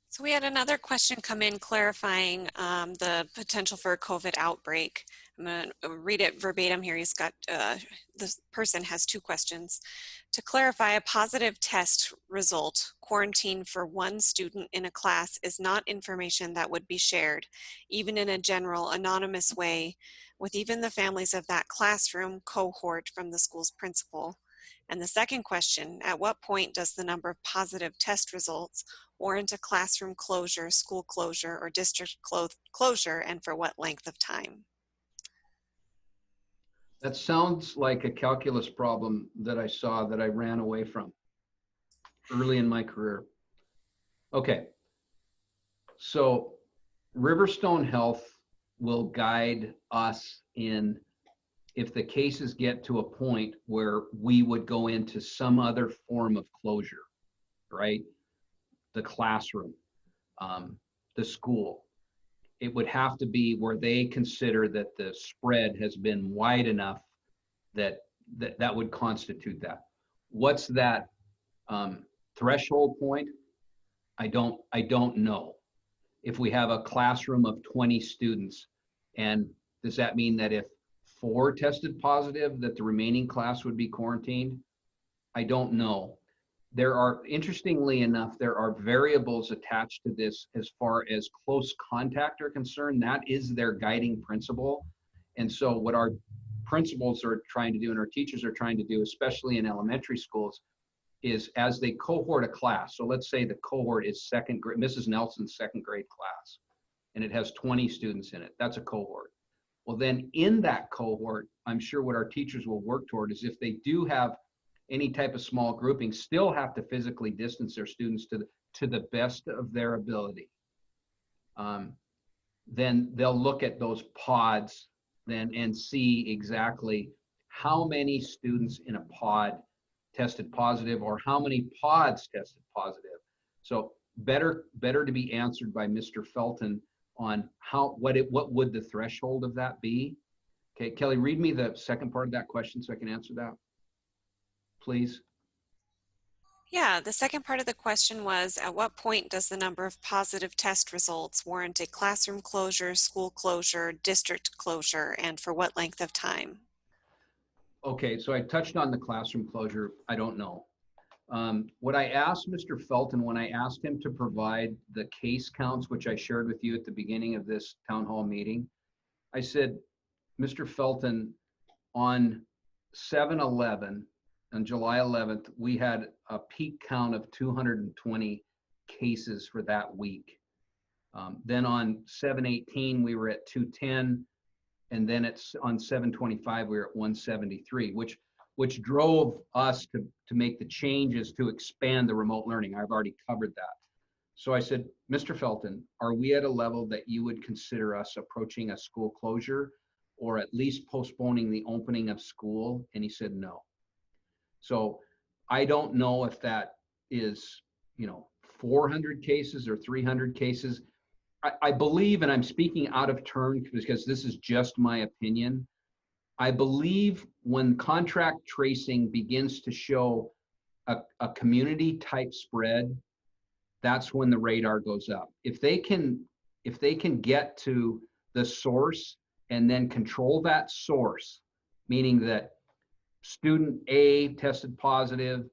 [SPEAKER 2] So we had another question come in clarifying the potential for a COVID outbreak. I'm going to read it verbatim here. He's got, this person has two questions. To clarify, a positive test result, quarantine for one student in a class, is not information that would be shared, even in a general anonymous way, with even the families of that classroom cohort from the school's principal. And the second question, at what point does the number of positive test results warrant a classroom closure, school closure, or district closure, and for what length of time?
[SPEAKER 1] That sounds like a calculus problem that I saw that I ran away from early in my career. Okay, so Riverstone Health will guide us in if the cases get to a point where we would go into some other form of closure, right? The classroom, the school. It would have to be where they consider that the spread has been wide enough that that would constitute that. What's that threshold point? I don't know. If we have a classroom of 20 students, and does that mean that if 4 tested positive, that the remaining class would be quarantined? I don't know. There are, interestingly enough, there are variables attached to this as far as close contact are concerned. That is their guiding principle. And so what our principals are trying to do and our teachers are trying to do, especially in elementary schools, is as they cohort a class. So let's say the cohort is second grade, Mrs. Nelson's second grade class, and it has 20 students in it. That's a cohort. Well, then in that cohort, I'm sure what our teachers will work toward is if they do have any type of small grouping, still have to physically distance their students to the best of their ability. Then they'll look at those pods then and see exactly how many students in a pod tested positive or how many pods tested positive. So better to be answered by Mr. Felton on what would the threshold of that be. Okay, Kelly, read me the second part of that question so I can answer that, please.
[SPEAKER 2] Yeah, the second part of the question was, at what point does the number of positive test results warrant a classroom closure, school closure, district closure, and for what length of time?
[SPEAKER 1] Okay, so I touched on the classroom closure. I don't know. What I asked Mr. Felton when I asked him to provide the case counts, which I shared with you at the beginning of this town hall meeting, I said, Mr. Felton, on 7/11, on July 11th, we had a peak count of 220 cases for that week. Then on 7/18, we were at 210. And then it's on 7/25, we were at 173, which drove us to make the changes to expand the remote learning. I've already covered that. So I said, Mr. Felton, are we at a level that you would consider us approaching a school closure or at least postponing the opening of school? And he said, no. So I don't know if that is, 400 cases or 300 cases. I believe, and I'm speaking out of turn because this is just my opinion, I believe when contract tracing begins to show a community type spread, that's when the radar goes up. If they can get to the source and then control that source, meaning that student A tested positive,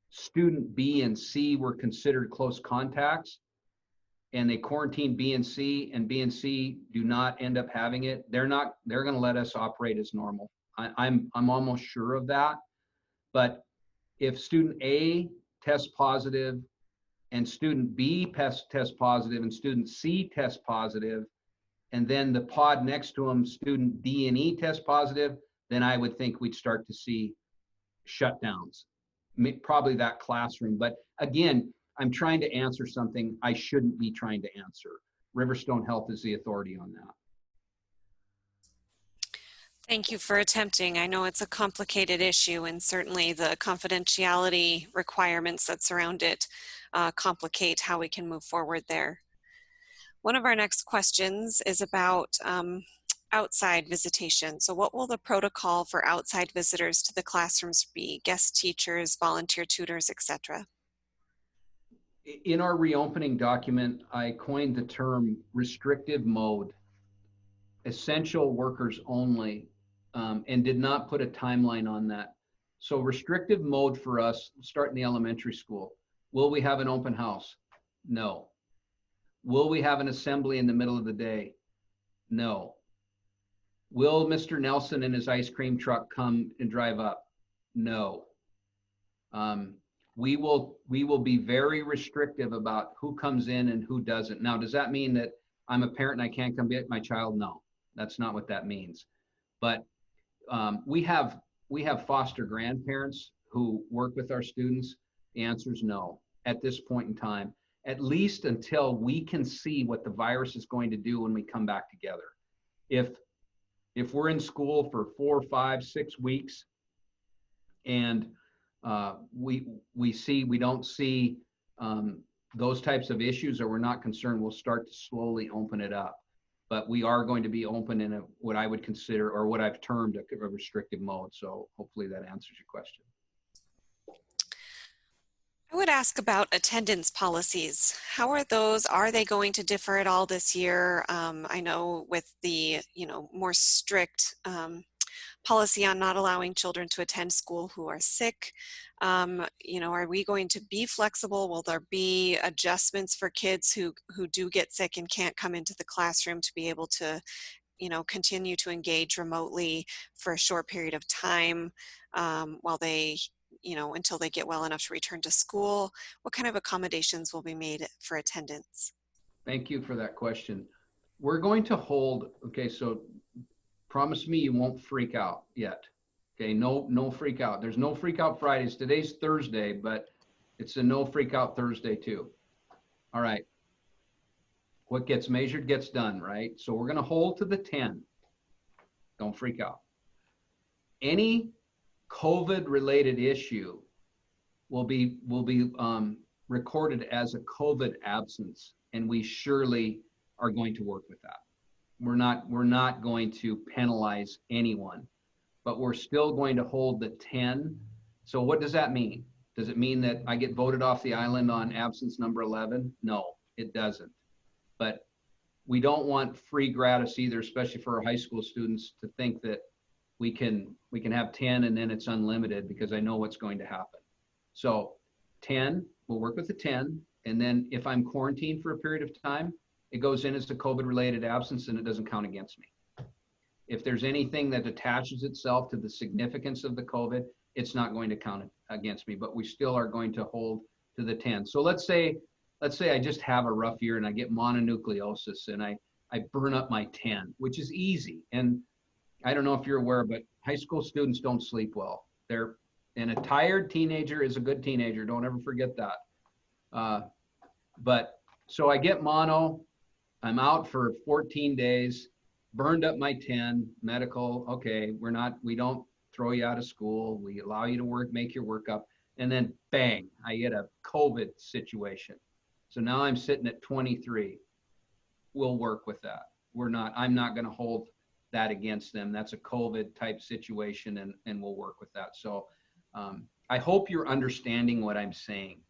[SPEAKER 1] student B and C were considered close contacts, and they quarantine B and C do not end up having it, they're going to let us operate as normal. I'm almost sure of that. But if student A tests positive and student B tests positive and student C tests positive, and then the pod next to them, student D and E test positive, then I would think we'd start to see shutdowns, probably that classroom. But again, I'm trying to answer something I shouldn't be trying to answer. Riverstone Health is the authority on that.
[SPEAKER 2] Thank you for attempting. I know it's a complicated issue, and certainly the confidentiality requirements that surround it complicate how we can move forward there. One of our next questions is about outside visitation. So what will the protocol for outside visitors to the classrooms be? Guest teachers, volunteer tutors, etc.?
[SPEAKER 1] In our reopening document, I coined the term restrictive mode, essential workers only, and did not put a timeline on that. So restrictive mode for us, start in the elementary school. Will we have an open house? No. Will we have an assembly in the middle of the day? No. Will Mr. Nelson and his ice cream truck come and drive up? No. We will be very restrictive about who comes in and who doesn't. Now, does that mean that I'm a parent and I can't come get my child? No, that's not what that means. But we have foster grandparents who work with our students. The answer is no at this point in time, at least until we can see what the virus is going to do when we come back together. If we're in school for 4, 5, 6 weeks and we don't see those types of issues, or we're not concerned, we'll start to slowly open it up. But we are going to be open in what I would consider, or what I've termed, a restrictive mode. So hopefully that answers your question.
[SPEAKER 2] I would ask about attendance policies. How are those? Are they going to differ at all this year? I know with the more strict policy on not allowing children to attend school who are sick. Are we going to be flexible? Will there be adjustments for kids who do get sick and can't come into the classroom to be able to, continue to engage remotely for a short period of time while they, until they get well enough to return to school? What kind of accommodations will be made for attendance?
[SPEAKER 1] Thank you for that question. We're going to hold, okay, so promise me you won't freak out yet. Okay, no freak out. There's no freak out Fridays. Today's Thursday, but it's a no freak out Thursday too. All right. What gets measured gets done, right? So we're going to hold to the 10. Don't freak out. Any COVID related issue will be recorded as a COVID absence, and we surely are going to work with that. We're not going to penalize anyone, but we're still going to hold the 10. So what does that mean? Does it mean that I get voted off the island on absence number 11? No, it doesn't. But we don't want free gratis either, especially for our high school students, to think that we can have 10 and then it's unlimited, because I know what's going to happen. So 10, we'll work with the 10. And then if I'm quarantined for a period of time, it goes in as a COVID-related absence and it doesn't count against me. If there's anything that attaches itself to the significance of the COVID, it's not going to count against me, but we still are going to hold to the 10. So let's say I just have a rough year and I get mononucleosis and I burn up my 10, which is easy. And I don't know if you're aware, but high school students don't sleep well. And a tired teenager is a good teenager. Don't ever forget that. But so I get mono, I'm out for 14 days, burned up my 10, medical, okay, we don't throw you out of school. We allow you to work, make your work up. And then bang, I get a COVID situation. So now I'm sitting at 23. We'll work with that. I'm not going to hold that against them. That's a COVID type situation, and we'll work with that. So I hope you're understanding what I'm saying.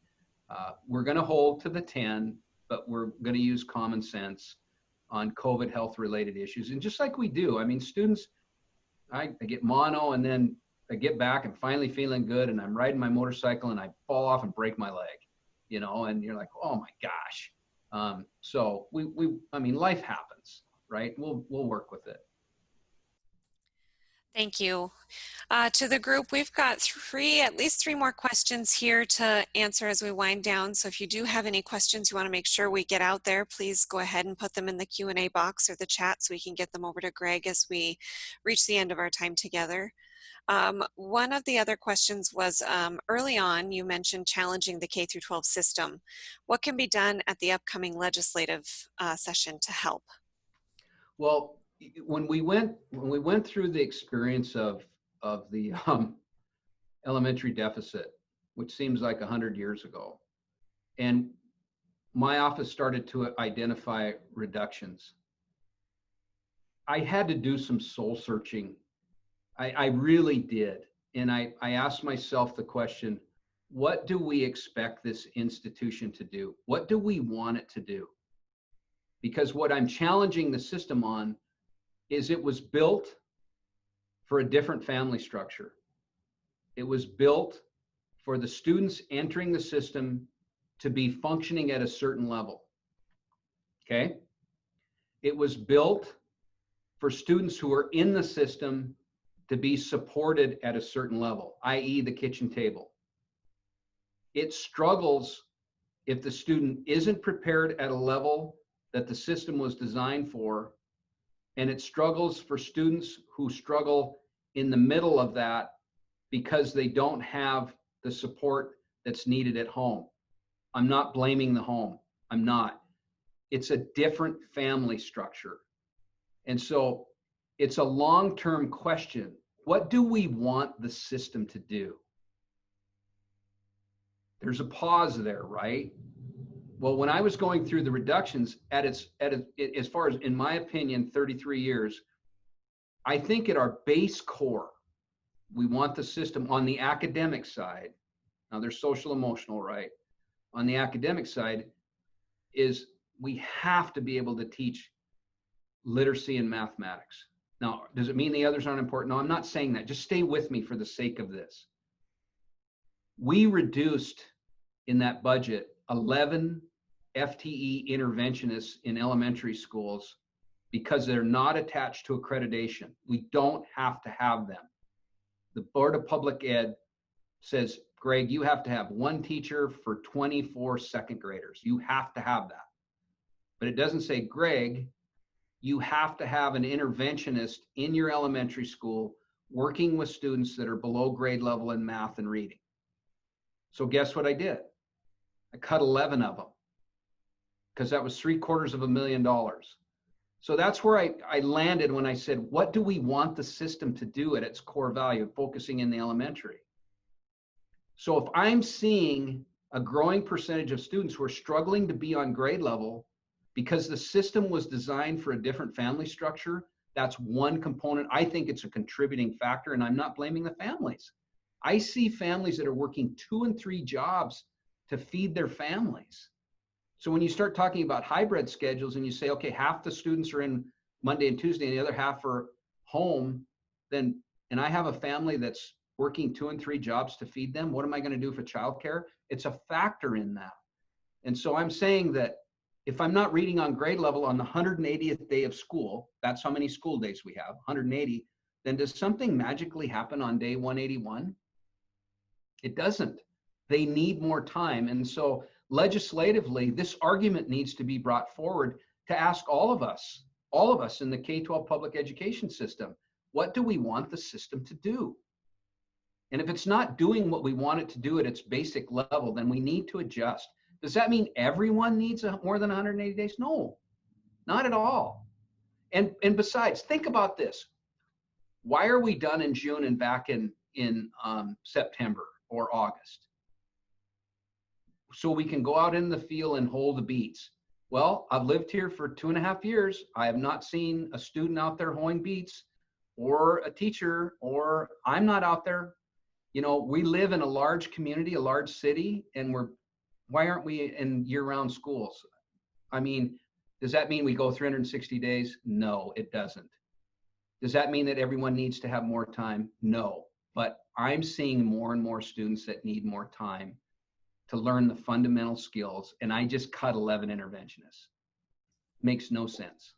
[SPEAKER 1] We're going to hold to the 10, but we're going to use common sense on COVID health related issues. And just like we do, I mean, students, I get mono and then I get back and finally feeling good, and I'm riding my motorcycle and I fall off and break my leg, and you're like, oh my gosh. So I mean, life happens, right? We'll work with it.
[SPEAKER 2] Thank you. To the group, we've got at least three more questions here to answer as we wind down. So if you do have any questions you want to make sure we get out there, please go ahead and put them in the Q&A box or the chat so we can get them over to Greg as we reach the end of our time together. One of the other questions was early on, you mentioned challenging the K-12 system. What can be done at the upcoming legislative session to help?
[SPEAKER 1] Well, when we went through the experience of the elementary deficit, which seems like 100 years ago, and my office started to identify reductions, I had to do some soul searching. I really did. And I asked myself the question, what do we expect this institution to do? What do we want it to do? Because what I'm challenging the system on is it was built for a different family structure. It was built for the students entering the system to be functioning at a certain level. Okay? It was built for students who are in the system to be supported at a certain level, i.e. the kitchen table. it struggles if the student isn't prepared at a level that the system was designed for, and it struggles for students who struggle in the middle of that because they don't have the support that's needed at home. I'm not blaming the home. I'm not. It's a different family structure. And so it's a long-term question. What do we want the system to do? There's a pause there, right? Well, when I was going through the reductions as far as, in my opinion, 33 years, I think at our base core, we want the system on the academic side. Now there's social emotional, right? On the academic side is we have to be able to teach literacy and mathematics. Now, does it mean the others aren't important? No, I'm not saying that. Just stay with me for the sake of this. We reduced in that budget 11 FTE interventionists in elementary schools because they're not attached to accreditation. We don't have to have them. The Board of Public Ed says, Greg, you have to have one teacher for 24 second graders. You have to have that. But it doesn't say, Greg, you have to have an interventionist in your elementary school working with students that are below grade level in math and reading. So guess what I did? I cut 11 of them because that was $750,000. So that's where I landed when I said, what do we want the system to do at its core value, focusing in the elementary? So if I'm seeing a growing percentage of students who are struggling to be on grade level because the system was designed for a different family structure, that's one component. I think it's a contributing factor, and I'm not blaming the families. I see families that are working 2 and 3 jobs to feed their families. So when you start talking about hybrid schedules and you say, okay, half the students are in Monday and Tuesday and the other half are home, then, and I have a family that's working 2 and 3 jobs to feed them, what am I going to do for childcare? It's a factor in that. And so I'm saying that if I'm not reading on grade level on the 180th day of school, that's how many school days we have, 180, then does something magically happen on day 181? It doesn't. They need more time. And so legislatively, this argument needs to be brought forward to ask all of us in the K-12 public education system, what do we want the system to do? And if it's not doing what we want it to do at its basic level, then we need to adjust. Does that mean everyone needs more than 180 days? No, not at all. And besides, think about this. Why are we done in June and back in September or August? So we can go out in the field and hold the beets. Well, I've lived here for 2.5 years. I have not seen a student out there hoeing beets or a teacher, or I'm not out there. You know, we live in a large community, a large city, and why aren't we in year-round schools? I mean, does that mean we go 360 days? No, it doesn't. Does that mean that everyone needs to have more time? No, but I'm seeing more and more students that need more time to learn the fundamental skills, and I just cut 11 interventionists. Makes no sense.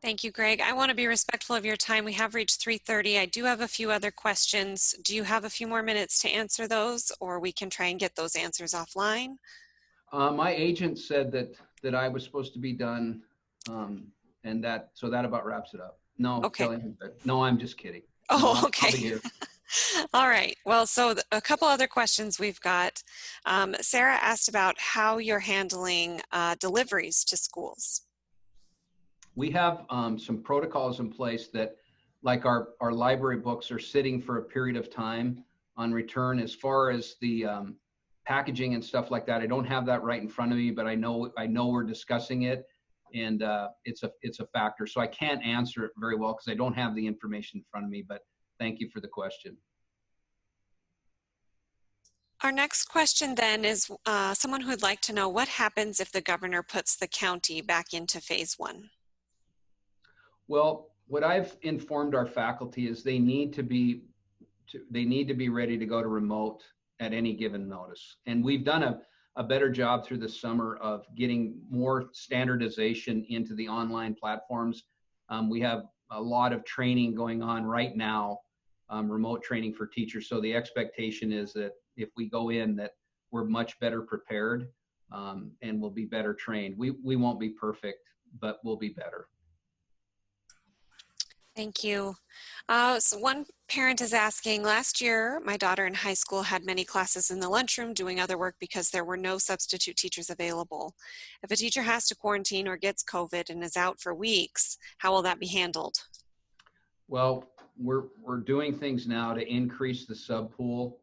[SPEAKER 2] Thank you, Greg. I want to be respectful of your time. We have reached 3:30. I do have a few other questions. Do you have a few more minutes to answer those, or we can try and get those answers offline?
[SPEAKER 1] My agent said that I was supposed to be done, and so that about wraps it up. No,
[SPEAKER 2] okay.
[SPEAKER 1] No, I'm just kidding.
[SPEAKER 2] Oh,
[SPEAKER 1] no,
[SPEAKER 2] okay.
[SPEAKER 1] I'll be here.
[SPEAKER 2] All right. Well, so a couple other questions we've got. Sarah asked about how you're handling deliveries to schools.
[SPEAKER 1] We have some protocols in place that, like our library books are sitting for a period of time on return. As far as the packaging and stuff like that, I don't have that right in front of me, but I know we're discussing it, and it's a factor. So I can't answer it very well because I don't have the information in front of me, but thank you for the question.
[SPEAKER 2] Our next question then is someone who would like to know what happens if the governor puts the county back into phase 1?
[SPEAKER 1] Well, what I've informed our faculty is they need to be ready to go to remote at any given notice. And we've done a better job through the summer of getting more standardization into the online platforms. We have a lot of training going on right now, remote training for teachers. So the expectation is that if we go in, that we're much better prepared, and we'll be better trained. We won't be perfect, but we'll be better.
[SPEAKER 2] Thank you. So one parent is asking, last year, my daughter in high school had many classes in the lunchroom doing other work because there were no substitute teachers available. If a teacher has to quarantine or gets COVID and is out for weeks, how will that be handled?
[SPEAKER 1] Well, we're doing things now to increase the sub pool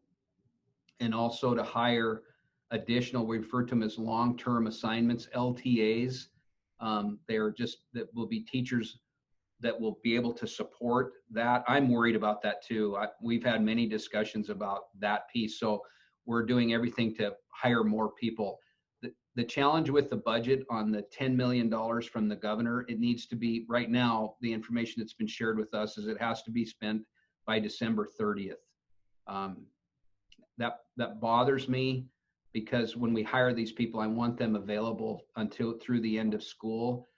[SPEAKER 1] and also to hire additional, we refer to them as long-term assignments, LTAs. They're just, that will be teachers that will be able to support that. I'm worried about that too. We've had many discussions about that piece. So we're doing everything to hire more people. The challenge with the budget on the $10 million from the governor, it needs to be, right now, the information that's been shared with us is it has to be spent by December 30th. That bothers me, because when we hire these people, I want them available until through the end of school.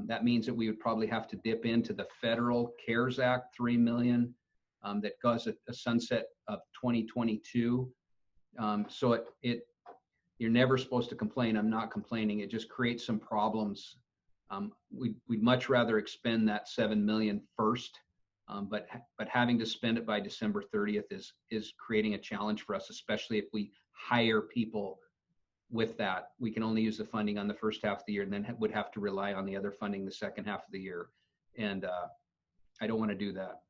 [SPEAKER 1] That means that we would probably have to dip into the federal CARES Act, $3 million, that goes a sunset of 2022. So you're never supposed to complain. I'm not complaining. It just creates some problems. We'd much rather expend that $7 million first, but having to spend it by December 30th is creating a challenge for us, especially if we hire people with that. We can only use the funding on the first half of the year, and then would have to rely on the other funding the second half of the year. And I don't want to do that.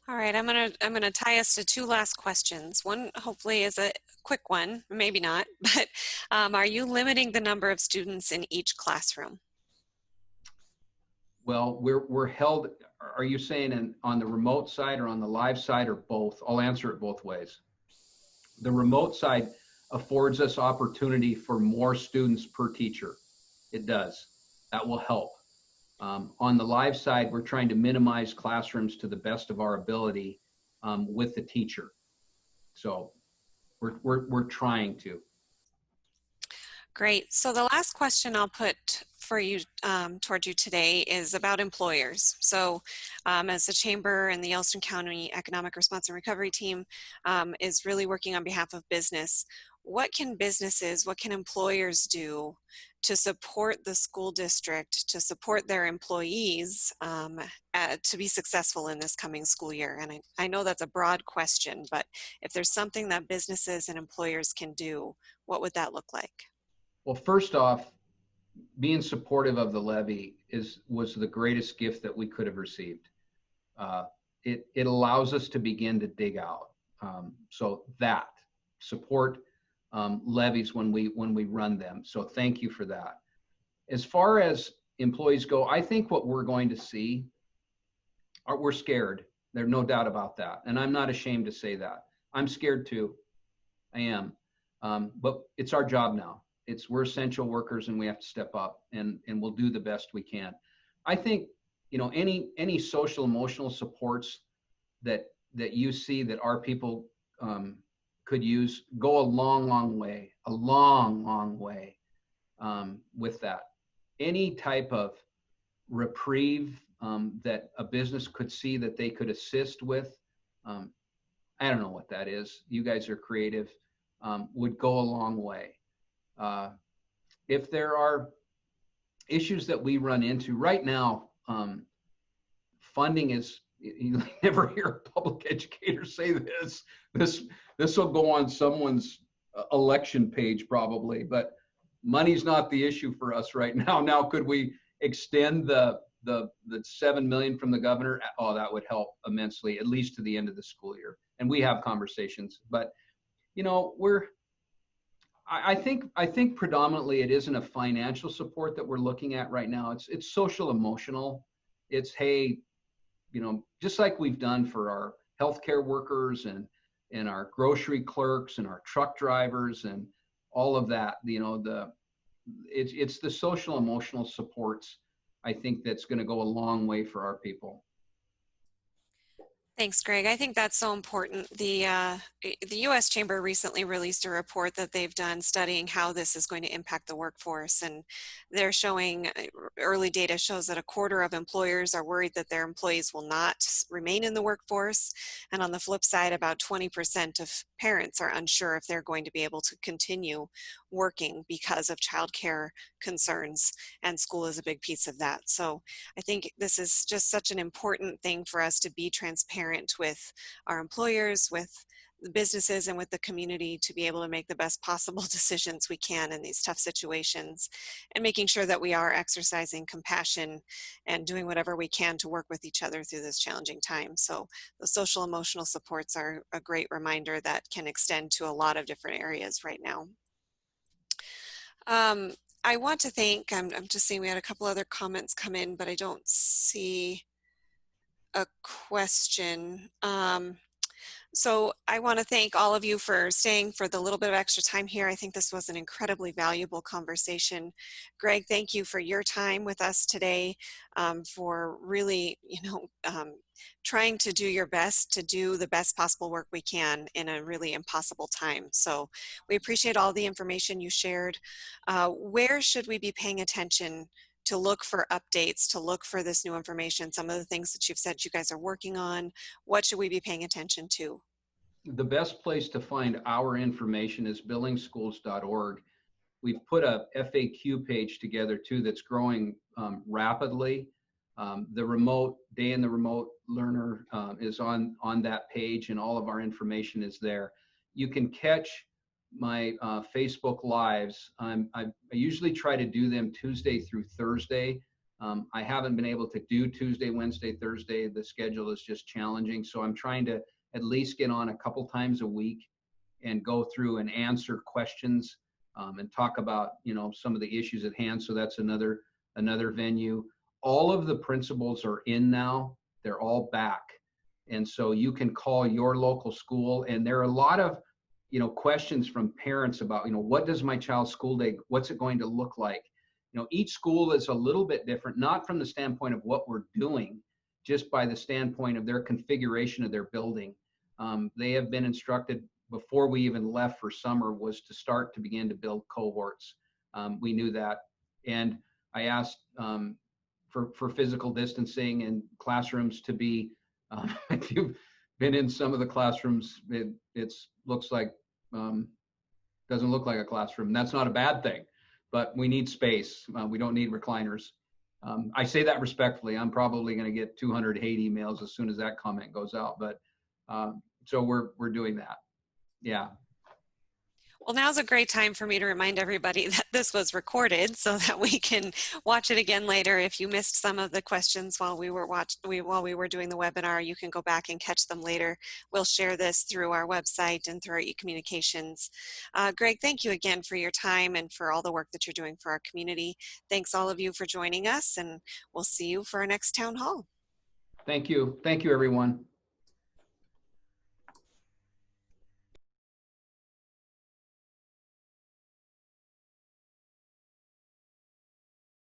[SPEAKER 2] All right, I'm gonna tie us to two last questions. One hopefully is a quick one, maybe not, but are you limiting the number of students in each classroom?
[SPEAKER 1] Well, we're held. Are you saying on the remote side or on the live side, or both? I'll answer it both ways. The remote side affords us opportunity for more students per teacher. It does. That will help. On the live side, we're trying to minimize classrooms to the best of our ability with the teacher. So we're trying to.
[SPEAKER 2] Great. So the last question I'll put for you toward you today is about employers. So as the Chamber and the Yellowstone County Economic Response and Recovery Team is really working on behalf of business, what can businesses, what can employers do to support the school district, to support their employees to be successful in this coming school year? And I know that's a broad question, but if there's something that businesses and employers can do, what would that look like?
[SPEAKER 1] Well, first off, being supportive of the levy was the greatest gift that we could have received. It allows us to begin to dig out. So that support levies when we run them. So thank you for that. As far as employees go, I think what we're going to see we're scared. There's no doubt about that, and I'm not ashamed to say that. I'm scared too. I am, but it's our job now. We're essential workers, and we have to step up, and we'll do the best we can. I think, any social emotional supports that you see that our people could use go a long way with that. Any type of reprieve that a business could see that they could assist with, I don't know what that is. You guys are creative, would go a long way. If there are issues that we run into right now, funding is, you never hear a public educator say this will go on someone's election page probably, but money's not the issue for us right now. Now, could we extend the $7 million from the governor? Oh, that would help immensely, at least to the end of the school year. And we have conversations, but I think predominantly it isn't a financial support that we're looking at right now. It's social emotional. It's, hey, just like we've done for our healthcare workers and our grocery clerks and our truck drivers and all of that, it's the social emotional supports, I think, that's going to go a long way for our people.
[SPEAKER 2] Thanks, Greg. I think that's so important. The U.S. Chamber recently released a report that they've done studying how this is going to impact the workforce, and they're showing early data shows that a quarter of employers are worried that their employees will not remain in the workforce, and on the flip side, about 20% of parents are unsure if they're going to be able to continue working because of childcare concerns, and school is a big piece of that. So I think this is just such an important thing for us to be transparent with our employers, with the businesses, and with the community to be able to make the best possible decisions we can in these tough situations, and making sure that we are exercising compassion and doing whatever we can to work with each other through this challenging time. So the social emotional supports are a great reminder that can extend to a lot of different areas right now. I want to thank, I'm just seeing we had a couple other comments come in, but I don't see a question. So I want to thank all of you for staying for the little bit of extra time here. I think this was an incredibly valuable conversation. Greg, thank you for your time with us today, for really, trying to do your best to do the best possible work we can in a really impossible time. So we appreciate all the information you shared. Where should we be paying attention to look for updates, to look for this new information, some of the things that you've said you guys are working on? What should we be paying attention to?
[SPEAKER 1] The best place to find our information is billingschools.org. We've put a FAQ page together too that's growing rapidly. The remote day in the remote learner is on that page, and all of our information is there. You can catch my Facebook lives. I usually try to do them Tuesday through Thursday. I haven't been able to do Tuesday, Wednesday, Thursday. The schedule is just challenging. So I'm trying to at least get on a couple times a week and go through and answer questions and talk about, some of the issues at hand. So that's another venue. All of the principals are in now. They're all back. And so you can call your local school, and there are a lot of questions from parents about, what does my child's school day, what's it going to look like? Each school is a little bit different, not from the standpoint of what we're doing, just by the standpoint of their configuration of their building. They have been instructed before we even left for summer was to begin to build cohorts. We knew that. And I asked for physical distancing and classrooms to be, if you've been in some of the classrooms, it looks like, doesn't look like a classroom. That's not a bad thing, but we need space. We don't need recliners. I say that respectfully. I'm probably going to get 200 hate emails as soon as that comment goes out, but so we're doing that. Yeah.
[SPEAKER 2] Well, now's a great time for me to remind everybody that this was recorded so that we can watch it again later. If you missed some of the questions while we were doing the webinar, you can go back and catch them later. We'll share this through our website and through our e-communications. Greg, thank you again for your time and for all the work that you're doing for our community. Thanks all of you for joining us, and we'll see you for our next town hall.
[SPEAKER 1] Thank you. Thank you, everyone.